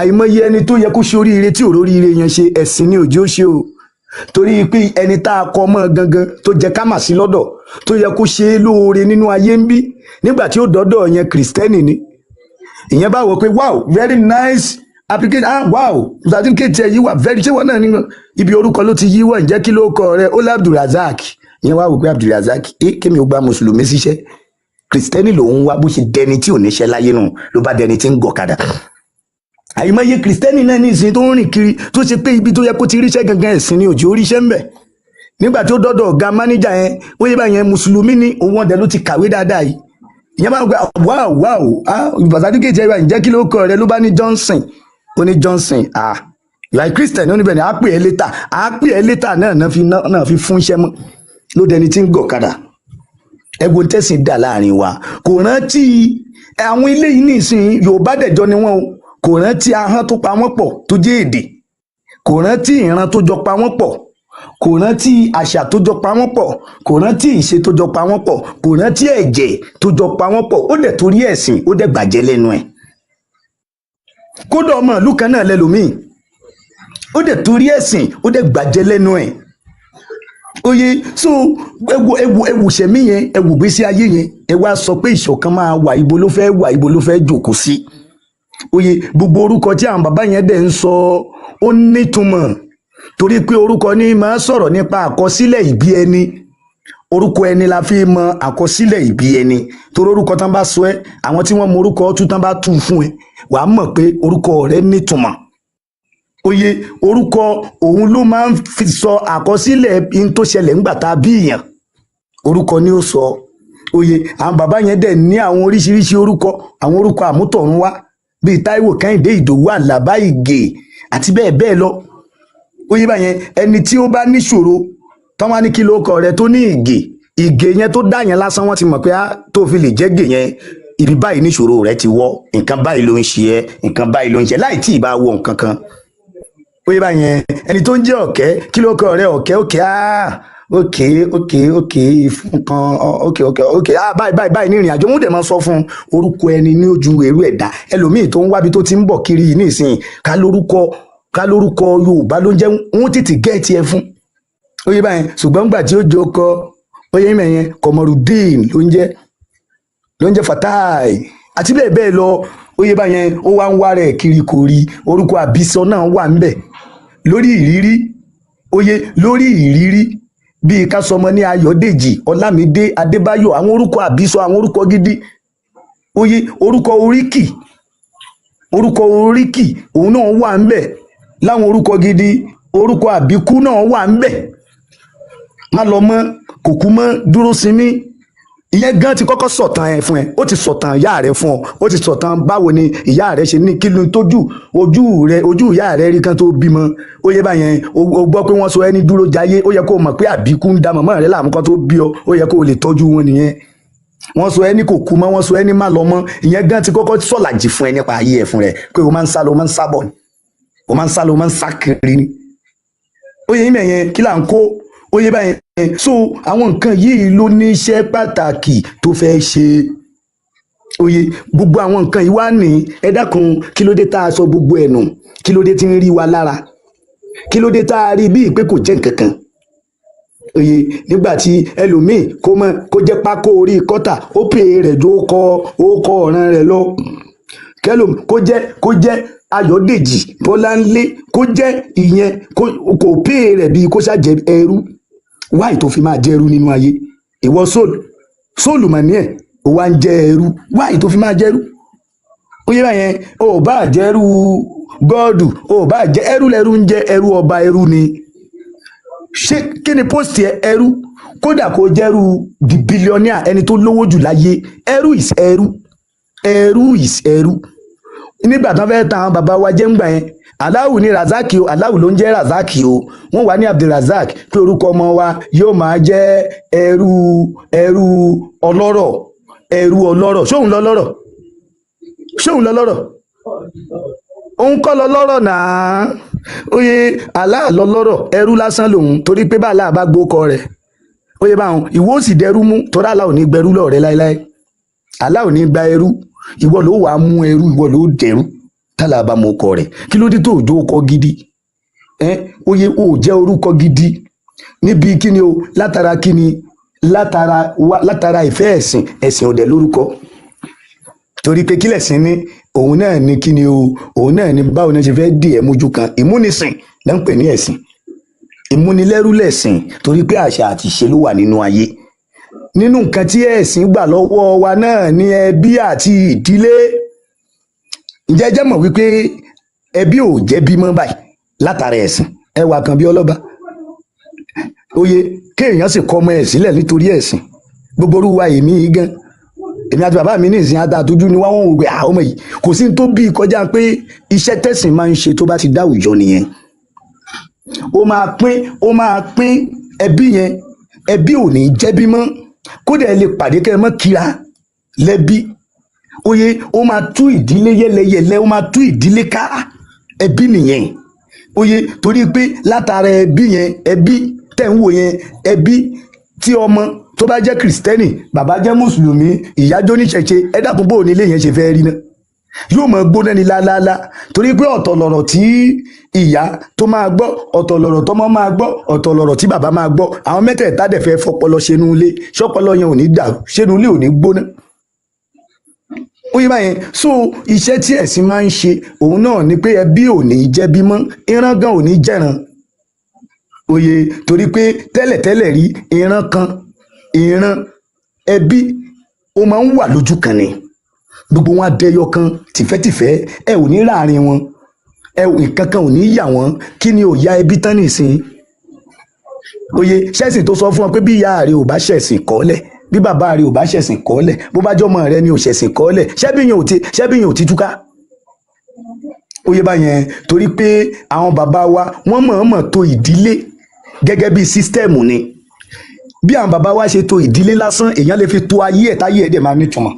àìmọye ẹni tó yẹ kó ṣe oríire tí òróríire yẹn ṣe ẹ̀sìn ni òjò ṣe o torí pé ẹni tá a kọ mọ́ gangan tó jẹ ká mà sí lọ́dọ̀ tó yẹ kó ṣe é lóore nínú ayé ń bí nígbà tí ó dọ́dọ̀ yẹn kìrìsìtẹ́nì ni ìyẹn bá wọ pé wow very nice application wow certificate ẹ yìí wà very ṣé wọn náà ní ibi orúkọ ló ti yíwọ ǹjẹ́ kí ló kọ rẹ ó Abdulrasaq ìyẹn wá wò pé Abdulrasaq kémi ò gba mùsùlùmí síṣẹ́ kìrìsìtẹ́nì lòun wá bó ṣe dẹni tí ò níṣẹ́ láyé nù ló bá dẹni tí ń gọ̀kadà àìmọye kìrìsìtẹ́nì náà ní ìsìn tó ń rìn kiri tó ṣe pé ibi tó yẹ kó ti ríṣẹ́ gangan ẹ̀sìn ni òjò ríṣẹ́ ń bẹ̀ nígbà tí ó dọ́dọ̀ ọ̀gá mánéjà yẹn ó yẹ báyẹn mùsùlùmí ní òun ọ̀dẹ ló ti kàwé dáadáa yìí ìyẹn bá ń gbà wáò ìbàsádìkejì ẹ̀rọ ǹjẹ́ kí ló kọ rẹ ló bá ní Johnson ó ní Johnson you are Christian ó ní bẹ́ẹ̀ ni á pè é létà náà fi fún iṣẹ́ mọ́ ló dẹni tí ń gọ̀kadà ẹgbọn tẹ̀sìn dà láàrin wa kò rántí àwọn ilé yìí nìsín Yorùbá dẹ̀jọ ni wọ́n o kò rántí ahọ́n tó pa wọ́n pọ̀ tó jẹ́ èdè kò rántí ìran tó jọ pa wọ́n pọ̀ kò rántí àṣà tó jọ pa wọ́n pọ̀, kò rántí ìṣe tó jọ pa wọ́n pọ̀, kò rántí ẹ̀jẹ̀ tó jọ pa wọ́n pọ̀, ó dẹ̀ torí ẹ̀sìn ó dẹ̀ gbàjẹ́ lẹ́nu ẹ̀. Kódà ọmọ ìlú kan náà lẹ́lòmíì, ó dẹ̀ torí ẹ̀sìn ó dẹ̀ gbàjẹ́ lẹ́nu ẹ̀. Oye, so ẹwù ṣẹ̀mí yẹn, ẹwù gbésí ayé yẹn, ẹ wá sọ pé ìṣọ̀kan máa wà, ibo ló fẹ́ wà, ibo ló fẹ́ jòkó sí. Oye, gbogbo orúkọ tí àwọn bàbá yẹn dẹ̀ ń sọ ó nítumọ̀, torí pé orúkọ ní máa sọ̀rọ̀ nípa àkọsílẹ̀ ìbí ẹni. Orúkọ ẹni la fi mọ àkọsílẹ̀ ìbí ẹni, torí orúkọ tán bá sọ ẹ́, àwọn tí wọ́n mọ orúkọ tú tán bá tú fún ẹ, wàá mọ̀ pé orúkọ rẹ nítumọ̀. Oye, orúkọ òun ló máa ń fi sọ àkọsílẹ̀ in tó ṣẹlẹ̀ ńgbà tá a bí èèyàn, orúkọ ni ó sọ. Oye, àwọn bàbá yẹn dẹ̀ ní àwọn oríṣiríṣi orúkọ, àwọn orúkọ àmútọ̀runwá bíi Táíwò, Kẹ́hìndé, Ìdòwú, Àlàbá, Ìgè àti bẹ́ẹ̀ bẹ́ẹ̀ lọ. Oye báyẹn, ẹni tí ó bá níṣòro tán wá ní kí ló kọ rẹ tó ní Ìgè yẹn tó dá yẹn lásán wọ́n ti mọ̀ pé tó fi lè jẹ́ Gè yẹn, ibi báyìí níṣòro rẹ ti wọ́, nǹkan báyìí ló ń ṣe ẹ́, nǹkan báyìí ló ń ṣe láì tí ì bá wọ nǹkan kan. Oye báyẹn, ẹni tó ń jẹ́ Ọ̀kẹ́, kí ló kọ rẹ Ọ̀kẹ́, òkè fún kan, báyìí ní ìrìn àjò wọn dẹ̀ máa sọ fún orúkọ ẹni ní ojú èrú ẹ̀dá. Ẹlòmíì tó ń wábi tó ti ń bọ̀ kiri yìí nísìnyí, ká lórúkọ Yorùbá ló ń jẹ́ wọn tètè gẹ́ẹ̀tì ẹ fún. Oye báyẹn, ṣùgbọ́n gbà tí ó jọ kọ, oye mẹ́yẹn, Kọmọrùdín ló ń jẹ́ Fatai àti bẹ́ẹ̀ bẹ́ẹ̀ lọ. Oye báyẹn, ó wá ń wá rẹ̀ kiri kò rí, orúkọ àbísọ náà wà ńbẹ̀ lórí ìrírí. Oye, lórí ìrírí bíi ká sọmọ ní Ayọ̀dèjì, Ọlámídé, Adébáyọ̀, àwọn orúkọ àbísọ, àwọn orúkọ gidi. Oye, orúkọ oríkì òun náà wà ńbẹ̀ láwọn orúkọ gidi. Orúkọ àbíkú náà wà ńbẹ̀, má lọ mọ́, kò kú mọ́, dúró sinmi. Ìyẹn gan ti kọ́kọ́ sọ̀tàn ẹ fún ẹ, ó ti sọ̀tàn ìyá rẹ fún ọ, ó ti sọ̀tàn báwo ni ìyá rẹ ṣe ní kí ló tójú ojú ìyá rẹ rí kan tó bímọ. Ó yẹ báyẹn, o gbọ́ pé wọ́n sọ ẹ́ ní dúró jayé, ó yẹ kó o mọ̀ pé àbíkú ń da màmá rẹ láàmú kan tó bí ọ, ó yẹ kó o lè tọ́jú wọn nìyẹn. Wọ́n sọ ẹ́ ní kò kú mọ́, wọ́n sọ ẹ́ ní má lọ mọ́. Ìyẹn gan ti kọ́kọ́ sọ̀làjì fún ẹ nípa ayé ẹ fún rẹ, pé o máa ń sá lọ, o máa ń sá bọ̀ ni, o máa ń sá lọ, o máa ń sá kiri ni. Ó yẹ mẹ́yẹn, kí là ń kó. Ó yẹ báyẹn, so àwọn nǹkan yìí ló ní iṣẹ́ pàtàkì tó fẹ́ ṣe. Oye, gbogbo àwọn nǹkan yìí wá ní, ẹ dákun, kí ló dé tá a sọ gbogbo ẹ̀ nù, kí ló dé tí ń rí wa lára, kí ló dé tá a rí bíi pé kò jẹ́ nǹkan kan. Oye, nígbà tí ẹlòmíì kó jẹ́ pákó orí kọ́tà, ó pè rẹ̀ jó kọ ọ̀ràn rẹ̀ lọ. Kó jẹ́ Ayọ̀dèjì, Bọ́láńlé, kó jẹ́ ìyẹn kò pè rẹ̀ bíi kó ṣàjẹ́ ẹrú. Wáì tó fi máa jẹ́ ẹrú nínú ayé? Ìwọ sóòlù mà ní ẹ̀, ó wá ń jẹ́ ẹrú. Wáì tó fi máa jẹ́ ẹrú? Ó yẹ báyẹn, ó bá jẹ́ ẹrú gọ́ọ̀dù, ó bá jẹ́ ẹrú lẹ́rú ń jẹ́ ẹrú ọba ẹrú ni. Ṣé kí ni post yẹ ẹrú? Kódà kó jẹ́rú the billionaire, ẹni tó lówó jù láyé, ẹrú is ẹrú, ẹrú is ẹrú. Nígbà tán fẹ́ tan àwọn bàbá wa jẹ́ ńgbà yẹn, Aláwù ní Razaki o, Aláwù ló ń jẹ́ Razaki o, wọ́n wà ní Abdulrazak pé orúkọ ọmọ wa yóò máa jẹ́ ẹrú ọlọ́rọ̀. Ṣóun lọ́lọ́rọ̀? Òun kọ́ lọ́lọ́rọ̀ náà. Oye, Allah lọ́lọ́rọ̀, ẹrú lásán lòun, torí pé bá Allah bá gbókọ rẹ̀. Oye báwọn, ìwọ ò sì dẹrú mú, torí Allah ò ní gbẹrú lọ́rẹ̀ láéláé. Allah ò ní gba ẹrú, ìwọ ló wàá mú ẹrú, ìwọ ló dẹrú tálà bá mọ ọkọ rẹ̀. Kí ló dé tó òjò ọkọ gidi? Oye, ó jẹ́ orúkọ gidi níbi kíni o, látara kíni, látara ìfẹ́ ẹ̀sìn ọ̀dẹ̀ lórúkọ. Torí pé kílẹ̀ sí ní òun náà ní kíni o, òun náà ní báwo ni ṣe fẹ́ dì ẹ́ mójú kan. Ìmúnisìn ló ń pè ní ẹ̀sìn, ìmúnilẹ́rú lẹ̀sìn, torí pé àṣà àti ìṣe ló wà nínú ayé. Nínú nǹkan tí ẹ̀sìn gbà lọ́wọ́ wa náà ní ẹbí àti ìdílé. Ǹjẹ́ jẹ́ mọ̀ wípé ẹbí ò jẹ́ bímọ báyìí látara ẹ̀sìn? Ẹwà kan bí ọlọ́ba. Oye, kéèyàn sì kọ ọmọ ẹ̀ sílẹ̀ nítorí ẹ̀sìn. Gbogbo orúwa èmi gan, èmi àti bàbá mi ní ìsìn àtàtújú ni wọ́n wò pé ọmọ yìí kò sí tó bí kọjá pé iṣẹ́ tẹ̀sìn máa ń ṣe tó bá ti dá àwùjọ nìyẹn. Ó máa pín ẹbí yẹn, ẹbí ò ní jẹ́bí mọ́, kódà ẹ lè pàdé kẹ́ ẹ mọ́ kíra lẹ́bí. Oye, ó máa tú ìdílé yẹlẹyẹlẹ, ó máa tú ìdílé ká. Ẹbí nìyẹn. Oye, torí pé látara ẹbí yẹn, ẹbí tẹ̀ ń wò yẹn, ẹbí tí ọmọ tó bá jẹ́ kìrìsìtẹ́nì, bàbá jẹ́ mùsùlùmí, ìyá jó níṣẹ̀ṣe, ẹ dákun bó ní ilé yẹn ṣe fẹ́ rí náà. Yóò mọ gbóná ní lálálá, torí pé ọ̀tọ̀ lọ̀rọ̀ tí ìyá tó máa gbọ́, ọ̀tọ̀ lọ̀rọ̀ tọ́mọ máa gbọ́, ọ̀tọ̀ lọ̀rọ̀ tí bàbá máa gbọ́. Àwọn mẹ́tẹ̀ẹ̀ta dẹ̀ fẹ́ fọpọlọ ṣẹnu ilé, ṣọpọlọ yẹn ò ní dàrú, ṣẹnu ilé ò ní gbóná. Ó yẹ báyẹn. So iṣẹ́ tí ẹ̀sìn máa ń ṣe òun náà ni pé ẹbí ò ní jẹ́bí mọ́, ìran gan ò ní jẹ́ran. Oye, torí pé tẹ́lẹ̀tẹ́lẹ̀ rí ìran ẹbí ó máa ń wà lójú kan ni, gbogbo wọn adẹyọ kan tìfẹ́tìfẹ́, ẹ ò ní láàrin wọn, nǹkan kan ò ní yà wọ́n. Kí ni ò ya ẹbí tán nìsín? Oye, ṣẹ́sìn tó sọ fún wọn pé bí ìyá rẹ ò bá ṣẹ̀sìn kọ́lẹ̀, bí bàbá rẹ ò bá ṣẹ̀sìn kọ́lẹ̀, bó bá jọmọ rẹ ni ò ṣẹ̀sìn kọ́lẹ̀, ṣẹ́bí yẹn ò ti túká. Ó yẹ báyẹn, torí pé àwọn bàbá wa wọ́n mọ̀ọ́mọ̀ tò ìdílé gẹ́gẹ́ bí sísítẹ́ẹ̀mù ni. Bí àwọn bàbá wa ṣe tò ìdílé lásán, èèyàn lè fi tò ayé ẹ̀ táyé ẹ̀ dẹ̀ máa nítumọ̀.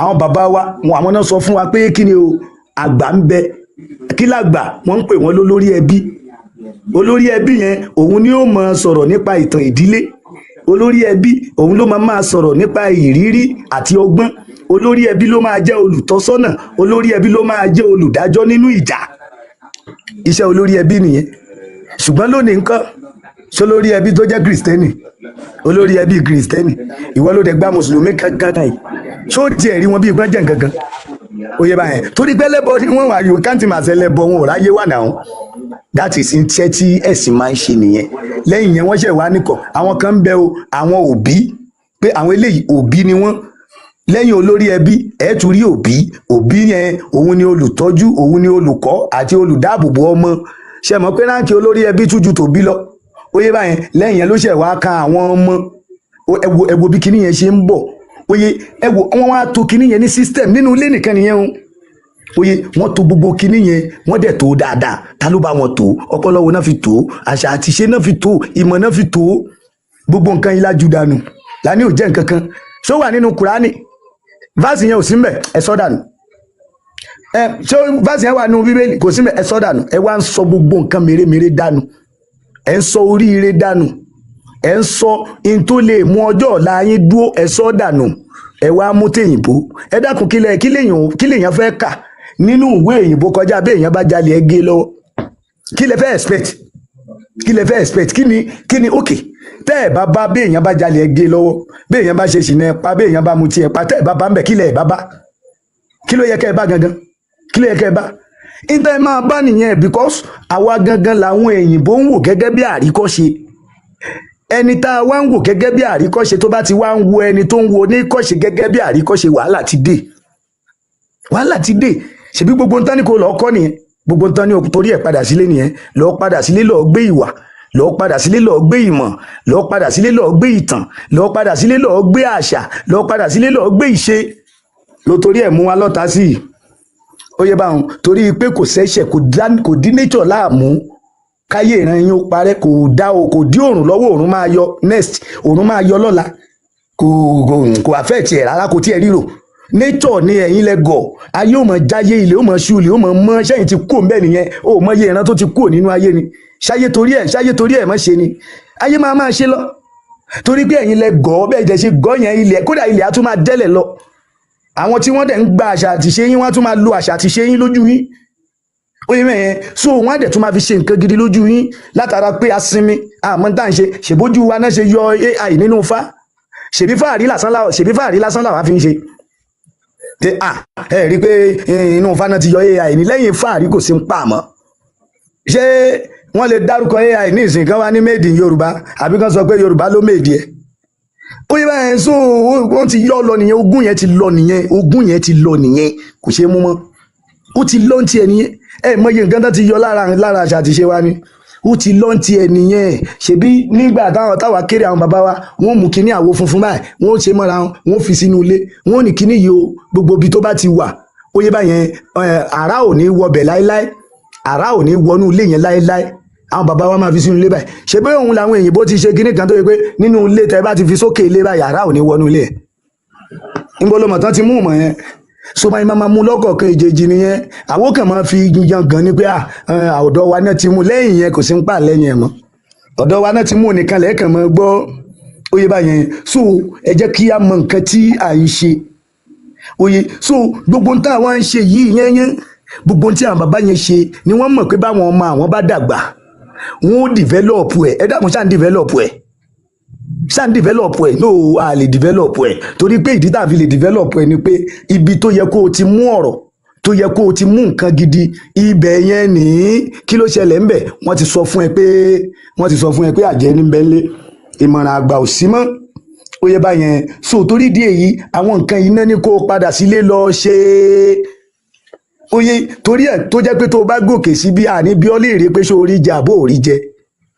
Àwọn bàbá wa àwọn náà sọ fún wa pé kí ni o, àgbà ń bẹ, kí làgbà, wọ́n ń pè wọ́n lólórí ẹbí. Olórí ẹbí yẹn òun ni ó máa sọ̀rọ̀ nípa ìtàn ìdílé. Olórí ẹbí òun ló máa sọ̀rọ̀ nípa ìrírí àti ọgbọ́n. Olórí ẹbí ló máa jẹ́ olùtọ́sọ́nà. Olórí ẹbí ló máa jẹ́ olùdájọ́ nínú ìjà. Iṣẹ́ olórí ẹbí nìyẹn. Ṣùgbọ́n lónìí ńkọ́, ṣé olórí ẹbí tó jẹ́ kìrìsìtẹ́nì, olórí ẹbí kìrìsìtẹ́nì, ìwọ ló dẹ̀ gbá mùsùlùmí kankan yìí, ṣó tiẹ̀ rí wọn bí ìpọ́n jẹ́ nǹkan kan? Ó yẹ báyẹn, torí pé lẹ́bọ̀ ni wọ́n wà, yóò káǹtì màá ṣe lẹ́bọ̀, wọn ò ráyé wà náà. That is iṣẹ́ tí ẹ̀sìn máa ń ṣe nìyẹn. Lẹ́yìn yẹn wọ́n ṣẹ̀ wá nìkan, àwọn kan ń bẹ o, àwọn òbí, pé àwọn eléyìí òbí ni wọ́n. Lẹ́yìn olórí ẹbí ẹ̀ tún rí òbí yẹn òun ni olùtọ́jú, òun ni olùkọ́ àti olùdáàbòbò ọmọ. Ṣé mọ̀ pé ráǹkì olórí ẹbí tún ju tòbí lọ? Ó yẹ báyẹn, lẹ́yìn yẹn ló ṣẹ̀ wá kan àwọn ọmọ. Ẹ wo bí kinní yẹn ṣe ń bọ̀. Oye, ẹ wo wọ́n wá tò kinní yẹn ní system nínú ilé nìkan nìyẹn o. Oye, wọ́n tò gbogbo kinní yẹn, wọ́n dẹ̀ tò dáadáa. Ta ló bá wọn tò? Ọpọlọ wo náà fi tò? Àṣà àti ìṣe náà fi tò? Ìmọ̀ náà fi tò? Gbogbo nǹkan yìí lájú dànù. Lání ò jẹ́ nǹkan kan. Ṣó wà nínú Kùránì? Fásì yẹn ò sí mbẹ̀, ẹ sọ dànù. Ṣó fásì yẹn wà nínú Bíbélì? Kò sí mbẹ̀, ẹ sọ dànù. Ẹ wá ń sọ gbogbo nǹkan mèremère dànù. Ẹ ń sọ oríire dànù. Ẹ ń sọ in tó lè mú ọjọ́ ọ̀la yín dúró, ẹ sọ dànù. Ẹ wá mú tèyìnbó. Ẹ dákun kí lèèyàn fẹ́ kà nínú ìwé òyìnbó kọjá bí èèyàn bá jalè ẹ gé lọ́wọ́? Kí lẹ fẹ́ expect? Kí ni okay? Tẹ́ ẹ̀ bá bá bí èèyàn bá jalè ẹ gé lọ́wọ́, bí èèyàn bá ṣe ṣìnà ẹ pa, bí èèyàn bá mutí ẹ pa, tẹ́ ẹ̀ bá bá ń bẹ̀, kí lẹ̀ ẹ̀ bá bá? Kí ló yẹ kẹ́ ẹ bá gangan? Kí ló yẹ kẹ́ ẹ bá? Ìtẹ́ ẹ máa bá nìyẹn, because àwa gangan làwọn òyìnbó ń wò gẹ́gẹ́ bí àríkọ́ṣe. Ẹni tá a wá ń wò gẹ́gẹ́ bí àríkọ́ṣe tó bá ti wá ń wo ẹni tó ń wo oníkọ́ṣe gẹ́gẹ́ bí àríkọ́ṣe, wàhálà ti dé. Ṣebí gbogbo nǹkan ní kò lọ́ọ́ kọ́ nìyẹn, gbogbo nǹkan ní torí ẹ̀ padà sílé nìyẹn. Lọ́ọ́ padà sílé lọ́ọ́ gbé ìwà, lọ́ọ́ padà sílé lọ́ọ́ gbé ìmọ̀, lọ́ọ́ padà sílé lọ́ọ́ gbé ìtàn, lọ́ọ́ padà sílé lọ́ọ́ gbé àṣà, lọ́ọ́ padà sílé lọ́ọ́ gbé ìṣe. Ló torí ẹ̀ mú wa lọ́ta sí i. Ó yẹ báwọn, torí pé kò ṣẹ̀ṣẹ̀, kò dí nature láàmú. Káyé ìran yín ó parẹ́, kò dí òrùn lọ́wọ́, òrùn máa yọ next, òrùn máa yọ lọ́la, kò affect ẹ̀ rárá, kò tiẹ̀ ríro. Nature ni ẹ̀yin lẹ́gọ̀, ayé ò mọ̀ jáyé, ilé ò mọ̀ ṣú, ilé ò mọ̀ mọ́, ṣẹ́yìn ti kú òǹbẹ̀ nìyẹn. Ó mọ iye ìran tó ti kú nínú ayé ni. Ṣáyé torí ẹ̀ mọ́ ṣe ni. Ayé máa ṣe lọ. Torí pé ẹ̀yin lẹ́gọ̀, bẹ́ẹ̀ jẹ́ ṣe gọ́ yẹn, ilẹ̀ kódà ilẹ̀ á tún máa dẹ́lẹ̀ lọ. Àwọn tí wọ́n dẹ̀ ń gba àṣà àti ṣe yín, wọ́n á tún máa lo àṣà àti ṣe yín lójú yín. Ó yẹ mẹ́yẹn, so wọ́n á dẹ̀ tún máa fi ṣe nǹkan gidi lójú yín látara pé a sinmi, àmọ́ tá à ń ṣe, ṣèbójú wa náà ṣe yọ AI nínú Ifá. Ṣèbí fàárí lásán làwa fi ń ṣe. Ẹ rí i pé inú Ifá náà ti yọ AI ní, lẹ́yìn fàárí kò sí ń pa àmọ́. Ṣé wọ́n lè dárúkọ AI ní ìsìn kan wá ní made in Yorùbá, àbí kan sọ pé Yorùbá ló made ẹ̀? Ó yẹ báyẹn, so wọ́n ti yọ lọ nìyẹn, ogún yẹn ti lọ nìyẹn, kò ṣeé mú mọ́. Ó ti lọ́ ti ẹ̀ nìyẹn. Ẹ mọye nǹkan tó ti yọ lára àṣà àti ṣe wa ni. Ó ti lọ́ ti ẹ̀ nìyẹn. Ṣebí nígbà táwa kéré, àwọn bàbá wa wọ́n mú kinní àwo funfun báyìí, wọ́n ṣe mọ́ra wọn, wọ́n fi sínú ilé, wọ́n ní kinní yìí o, gbogbo ibi tó bá ti wà. Ó yẹ báyẹn, àrá ò ní wọbẹ̀ láéláé, àrá ò ní wọnú ilé yẹn láéláé. Àwọn bàbá wa máa fi sínú ilé báyìí. Ṣebí òun làwọn òyìnbó ti ṣe kinní kan tó yẹ pé nínú ilé tẹ́ bá ti fi sókè ilé báyìí, àrá ò ní wọnú ilé ẹ̀. Níbo ló mọ̀ tán ti mú ìmọ̀ yẹn? so máa mú lọ́kọ̀ọ̀kan ìjejì nìyẹn. àwọn kan máa fi yan gan ni pé ọ̀dọ̀ wa náà ti mú, lẹ́yìn yẹn kò sí ń pa lẹ́yìn ẹ̀ mọ́. ọ̀dọ̀ wa náà ti mú nìkan lẹ́ẹ̀kan mọ́ gbọ́ oyè báyẹn. so ẹ jẹ́ kí a mọ nǹkan tí à ń ṣe oyè. so gbogbo ohun táwọn ń ṣe yìí yẹn gbogbo ohun tí àwọn bàbá yẹn ṣe ni wọ́n mọ̀ pé báwọn ọmọ àwọn bá dàgbà wọn ó dìvẹ́lọ̀pù ẹ̀. ẹ dákun ṣáà ń dìvẹ́lọ̀pù ẹ̀, ṣáà ń dìvẹ́lọ̀pù ẹ̀. no a lè dìvẹ́lọ̀pù ẹ̀ torí pé ìdí tàbí lè dìvẹ́lọ̀pù ẹ̀ ni pé ibi tó yẹ kó o ti mú ọ̀rọ̀, tó yẹ kó o ti mú nǹkan gidi, ibẹ̀ yẹn ní kí ló ṣẹlẹ̀ ńbẹ̀. wọ́n ti sọ fún ẹ pé àjẹ́ ní bẹ́ńlé, ìmọ̀ràn àgbà ò sí mọ́ ó yẹ báyẹn. so torí ìdí èyí àwọn nǹkan yìí náà ni kó o padà sílé lọ ṣe oyè. torí ẹ̀ tó jẹ́ pé tó o bá gòkè sí bí àní bí ọ lè rí pé ṣé orí jẹ àbó òrí jẹ,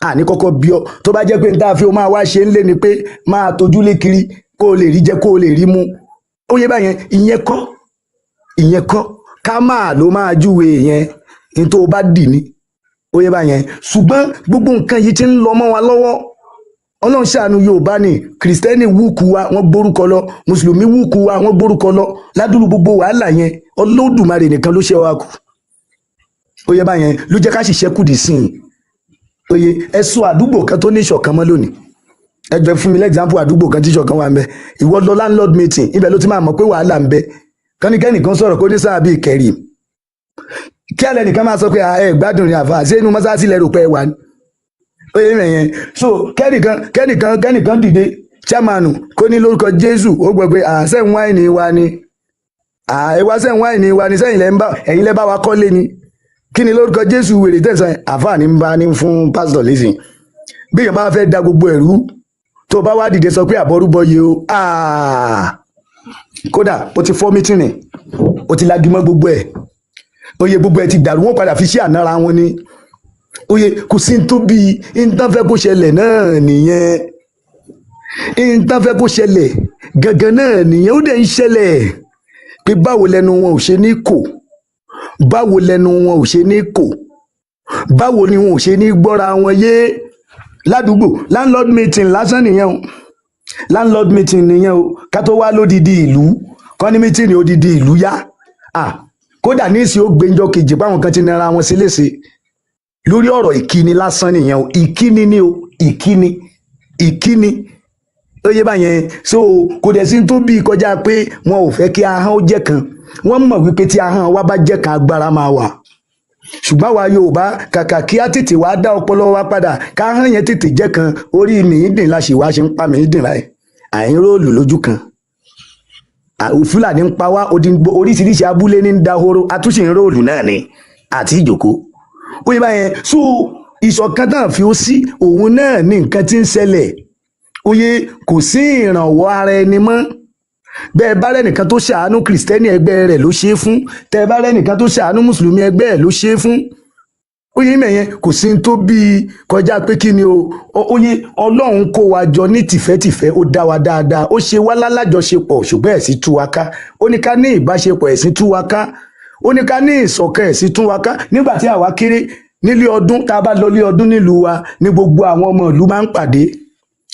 àní kọ́kọ́ bí ọ. tó bá jẹ́ pé n tá a fi o máa wá ṣe ń lé ni pé máa tójú lé kiri kó o lè rí jẹ kó o lè rí mu ó yẹ báyẹn. ìyẹn kọ́ ká máa ló máa júwe yẹn ní tó o bá dì ní ó yẹ báyẹn. ṣùgbọ́n gbogbo nǹkan yìí ti ń lọ mọ́ wa lọ́wọ́. ọlọ́run ṣàánú yorùbá ni, kìrìsìtẹ́nì wúkú wa wọ́n gbórúkọ lọ, mùsùlùmí wúkú wa wọ́n gbórúkọ lọ. ládùúgbò gbogbo wàhálà yẹn olódùmarè nìkan ló ṣe wa kù ó yẹ báyẹn, ló jẹ́ ká sì ṣẹ́kù dì sí i. oye ẹ sọ àdúgbò kan tó ní ìṣọ̀kan mọ́ lónìí. ẹ jẹ́ fún mi lẹ́gbàmpù àdúgbò kan tí ìṣọ̀kan wà ń bẹ. ìwọ lọ landlord meeting, ibẹ̀ ló ti máa mọ̀ pé wàhálà ń bẹ. kánìkẹ́nì kan sọ̀rọ̀ kó ní sáà bíi kẹrì, kí alẹ́ nìkan máa sọ pé ẹ gbádùn ní àfà ṣé inú mọ́sáàsì lẹ́rù pé ẹ wà ní. oye mẹ̀yẹn. so kẹ́nìkan dìde chairman kó ní lórúkọ Jésù ó gbọ́ pé sẹ́yìn wáìnì wa ni ẹwà sẹ́yìn wáìnì wa ni sẹ́yìn ẹ̀yin lẹ́ bá wa kọ́lé ni, kí ni lórúkọ Jésù wèrè tẹ̀sán àfààní ń bá ní fún pásítọ̀ lẹ́sìn. bí èèyàn bá fẹ́ da gbogbo ẹ̀rú tó bá wá dìde sọ pé àbọ̀rúbọ yìí o kódà ó ti fọ́ mítìnì, ó ti lagimọ́ gbogbo ẹ̀ oyè gbogbo ẹ̀ ti dàrú, wọ́n padà fi ṣe ànára wọn ni oyè. kò sí tó bí nǹkan fẹ́ kó ṣẹlẹ̀ náà nìyẹn, nǹkan fẹ́ kó ṣẹlẹ̀ gangan náà nìyẹn ó dẹ̀ ń ṣẹlẹ̀. pé báwo lẹnu wọn ò ṣe ní kò, báwo lẹnu wọn ò ṣe ní kò, báwo ni wọn ò ṣe ní gbọ́ra wọn yé ládùúgbò. landlord meeting lásán nìyẹn o, landlord meeting nìyẹn o, ká tó wá lódìdí ìlú kọ́ ní meeting ní odidi ìlú yá. kódà ní ìsìn ó gbẹ́njọ́ kejì báwọn kan ti nara wọn sí léṣe lórí ọ̀rọ̀ ìkíni lásán nìyẹn o. ìkíni ni o, ìkíni ó yé báyẹn. so kò dẹ̀ sí tó bí kọjá pé wọn ò fẹ́ kí ahọ́n ó jẹ́ kan. wọ́n mọ̀ wípé tí ahọ́n wa bá jẹ́ kan agbára máa wà. ṣùgbọ́n àwa Yorùbá kàkà kí á tètè wá dá ọpọlọ wa padà káhọ́n yẹn tètè jẹ́ kan, orí mìíndìn la ṣì wá ṣe ń pa mìíndìn láì àyín róòlù lójú kan. Fúlàní ń pa wá oríṣiríṣi abúlé ní dahoro àtúnṣe ń róòlù náà ni àti ìjòkó ó yẹ báyẹn. so ìṣọ̀kan tán fi ó sí òun náà ní nǹkan tí ń ṣẹlẹ̀ oyè. kò sí ìrànwọ́ ara ẹni mọ́. bẹ́ẹ̀ bá rẹ́nìkan tó ṣàánú kìrìsìtẹ́nì ẹgbẹ́ rẹ̀ ló ṣe é fún, tẹ́ bá rẹ́nìkan tó ṣàánú mùsùlùmí ẹgbẹ́ ẹ̀ ló ṣe é fún oyè mẹ̀yẹn. kò sí tó bí kọjá pé kí ni o oyè. ọlọ́run kó wa jọ ní tìfẹ́tìfẹ́, ó dá wa dáadáa, ó ṣe wá lálájọṣepọ̀ ṣùgbọ́n ẹ̀sìn tú wa ká. ó ní ká ní ìbáṣepọ̀ ẹ̀sìn tú wa ká, ó ní ká ní ìṣọ̀kan ẹ̀sìn tú wa ká. nígbà tí àwa kéré nílé ọdún, tá a bá lọ lé ọdún nílùú wa ní gbogbo àwọn ọmọ ìlú máa ń pàdé.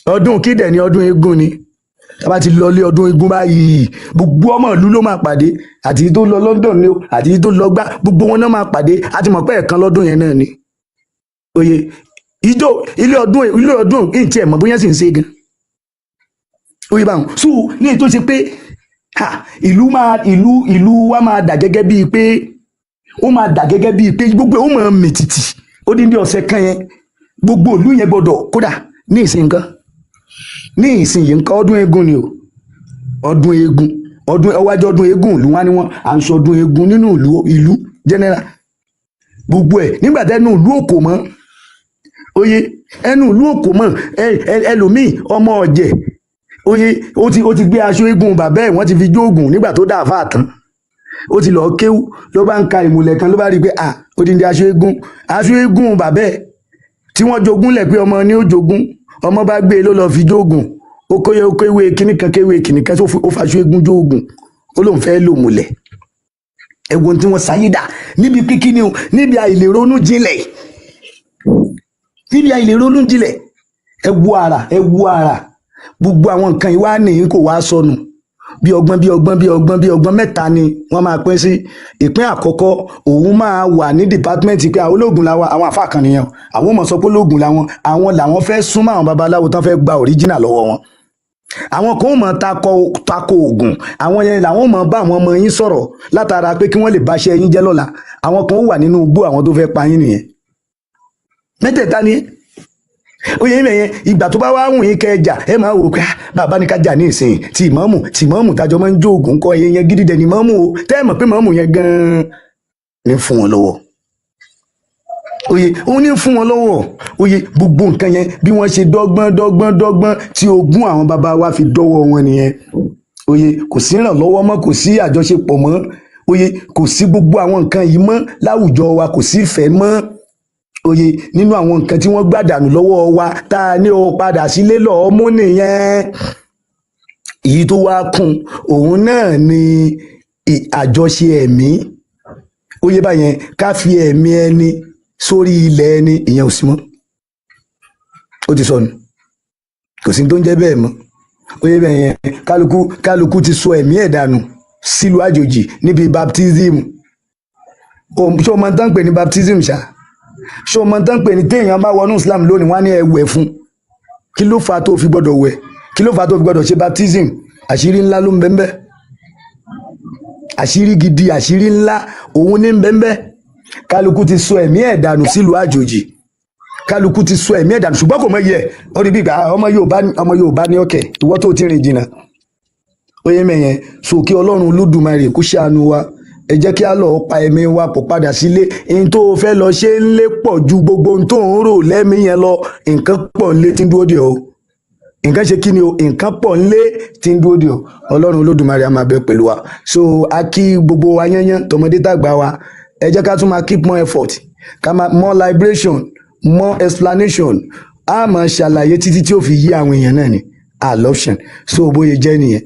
ọdún kídẹ̀ ni ọdún eégún ni, tá a bá ti lọ lé ọdún eégún báyìí gbogbo ọmọ ìlú ló máa pàdé, àti tó lọ London ni o àti tó lọ gbá, gbogbo wọn náà máa pàdé. a ti mọ̀ pé ẹ̀kan lọ́dún yẹn náà ni oyè. ìjọ ilé ọdún kí n tiẹ̀ mọ̀ bóyá sì ń ṣe gan oyè báwọn. so ní èyí tó ṣe pé ìlú wa máa dà gẹ́gẹ́ bíi pé ó máa dà gẹ́gẹ́ bíi pé gbogbo ó máa mìtìtì ó dín ní ọ̀sẹ̀ kan yẹn gbogbo ìlú yẹn gbọdọ̀ kódà ní ìsìn nǹkan ní ìsìn yìí nǹkan ọdún eégún ni o, ọdún eégún ọwájú ọdún eégún ìlú wa ni wọn à ń sọ ọdún eégún nínú ìlú general gbogbo ẹ̀ nígbà tẹ́nu ìlú òkò mọ́ oyè ẹnu ìlú òkò mọ́ ẹlòmíì ọmọ ọ̀jẹ̀ oyè ó ti gbé aṣọ eégún bàbá ẹ̀ wọ́n ti fi jóògùn nígbà tó dá àfáà tán ó ti lọ kéwú ló bá ń ka ìmùlẹ̀ kan ló bá rí i pé ó ti ń di aṣọ eégún bàbá ẹ̀ tí wọ́n jogún lẹ̀ pé ọmọ ni ó jogún ọmọ bá gbé e ló lọ fi jóògùn ó kéwé kìnnìkan tó ó faṣọ eégún jóògùn ó lóun fẹ́ lò múlẹ̀ ẹ̀wọ̀n tí wọ́n sáyé dà níbi kíkíni o níbi àìlèronú jinlẹ̀ ẹ wo ara gbogbo àwọn nǹkan ìwá nìyí kò wá sọnù bí ọgbọ́n mẹ́ta ni wọ́n máa pín sí. Ìpín àkọ́kọ́ òun máa wà ní dìpátímẹ́ǹtì pé àwọn ológun làwọn, àwọn àfáà kan nìyẹn, àwọn mọ̀ sọ pé ológun àwọn làwọn fẹ́ súnmọ́ àwọn babaláwo tán fẹ́ gba òríjìnà lọ́wọ́ wọn. Àwọn kan ó mọ̀ tako oògùn, àwọn yẹn làwọn mọ̀ bá àwọn ọmọ yín sọ̀rọ̀ látara pé kí wọ́n lè báṣẹ́ yín jẹ́ lọ́la. Àwọn kan ó wà nínú igbó, àwọn tó fẹ́ pa yín nìyẹn. Mẹ́tẹ̀ẹ̀ta ni oyè yín yẹn, ìgbà tó bá wá wùn yín kẹjà ẹ máa wò pé bàbá ní ká jà ní ìsìn tí ìmáàmù tájọ máa ń jó oògùn kọ ẹyẹ yẹn gidi dẹ ní ìmáàmù o, tẹ́ ẹ mọ̀ pé ìmáàmù yẹn gan-an ní fún wọn lọ́wọ́. Oyè òun ní fún wọn lọ́wọ́. Oyè gbogbo nǹkan yẹn bí wọ́n ṣe dọ́gbọ́n tí ogún àwọn bàbá wa fi dọ́wọ́ wọn nìyẹn. Oyè kò sí ìrànlọ́wọ́ mọ́, kò sí àjọṣepọ̀ mọ́. Oyè kò sí gbogbo àwọn nǹkan yìí mọ́ láwùjọ wa, kò sí ìfẹ́ mọ́. Oyè nínú àwọn nǹkan tí wọ́n gbàdànù lọ́wọ́ wa tá a ní o padà sílé lọ́ọ́ mú nìyẹn. Èyí tó wá kún òun náà ni àjọṣe ẹ̀mí. Oyè báyẹn ká fi ẹ̀mí ẹni sórí ilẹ̀ ẹni, ìyẹn ò sí mọ́, ó ti sọnù, kò sí tó ń jẹ́ bẹ́ẹ̀ mọ́. Oyè báyẹn kálukú ti sọ ẹ̀mí ẹ̀ dànù sílùú àjòjì níbi baptism. Ṣé o máa ń tán pè ní baptism ṣá? Ṣé o máa ń tán pè ní téèyàn bá wọnú Islam lónìí wọ́n á ní ẹ wẹ̀ fún? Kí ló fà á tó fi gbọ́dọ̀ wẹ̀? Kí ló fà á tó fi gbọ́dọ̀ ṣe baptism? Àṣírí ńlá ló ń bẹ ńbẹ̀, àṣírí gidi, àṣírí ńlá òun ní ń bẹ ńbẹ̀. Kálukú ti sọ ẹ̀mí ẹ̀ dànù sílùú àjòjì, kálukú ti sọ ẹ̀mí ẹ̀ dànù, ṣùgbọ́n kò mọ iye ẹ̀. Ó rí bí ìgbà ọmọ Yorùbá ní ọ̀kẹ́ ìwọ tó ti rìn jìnnà. Oyè mẹ́yẹn so kí Ọlọ́run Olódùmarè kó ṣàánú wa. Ẹ jẹ́ kí á lọ pa ẹ̀mí wa pọ̀ padà sílé. Ohun tó o fẹ́ lọ ṣe ń lé pọ̀ ju gbogbo ohun tó ń rò lẹ́mìí yẹn lọ. Nǹkan pọ̀ ń lé tí ń dúró dè ọ́. Nǹkan ṣe kí ni o? Nǹkan pọ̀ ń lé tí ń dúró dè ọ́. Ọlọ́run Olódùmarè á máa bẹ pẹ̀lú wa. So a kí gbogbo wa yányán, tọmọdé tàgbà wa. Ẹ jẹ́ ká tún máa keep more effort, ká máa more liberation, more explanation. A máa ṣàlàyé títí tí ó fi yí àwọn èèyàn náà ni. Adoption. So bóyá jẹ́ nìyẹn.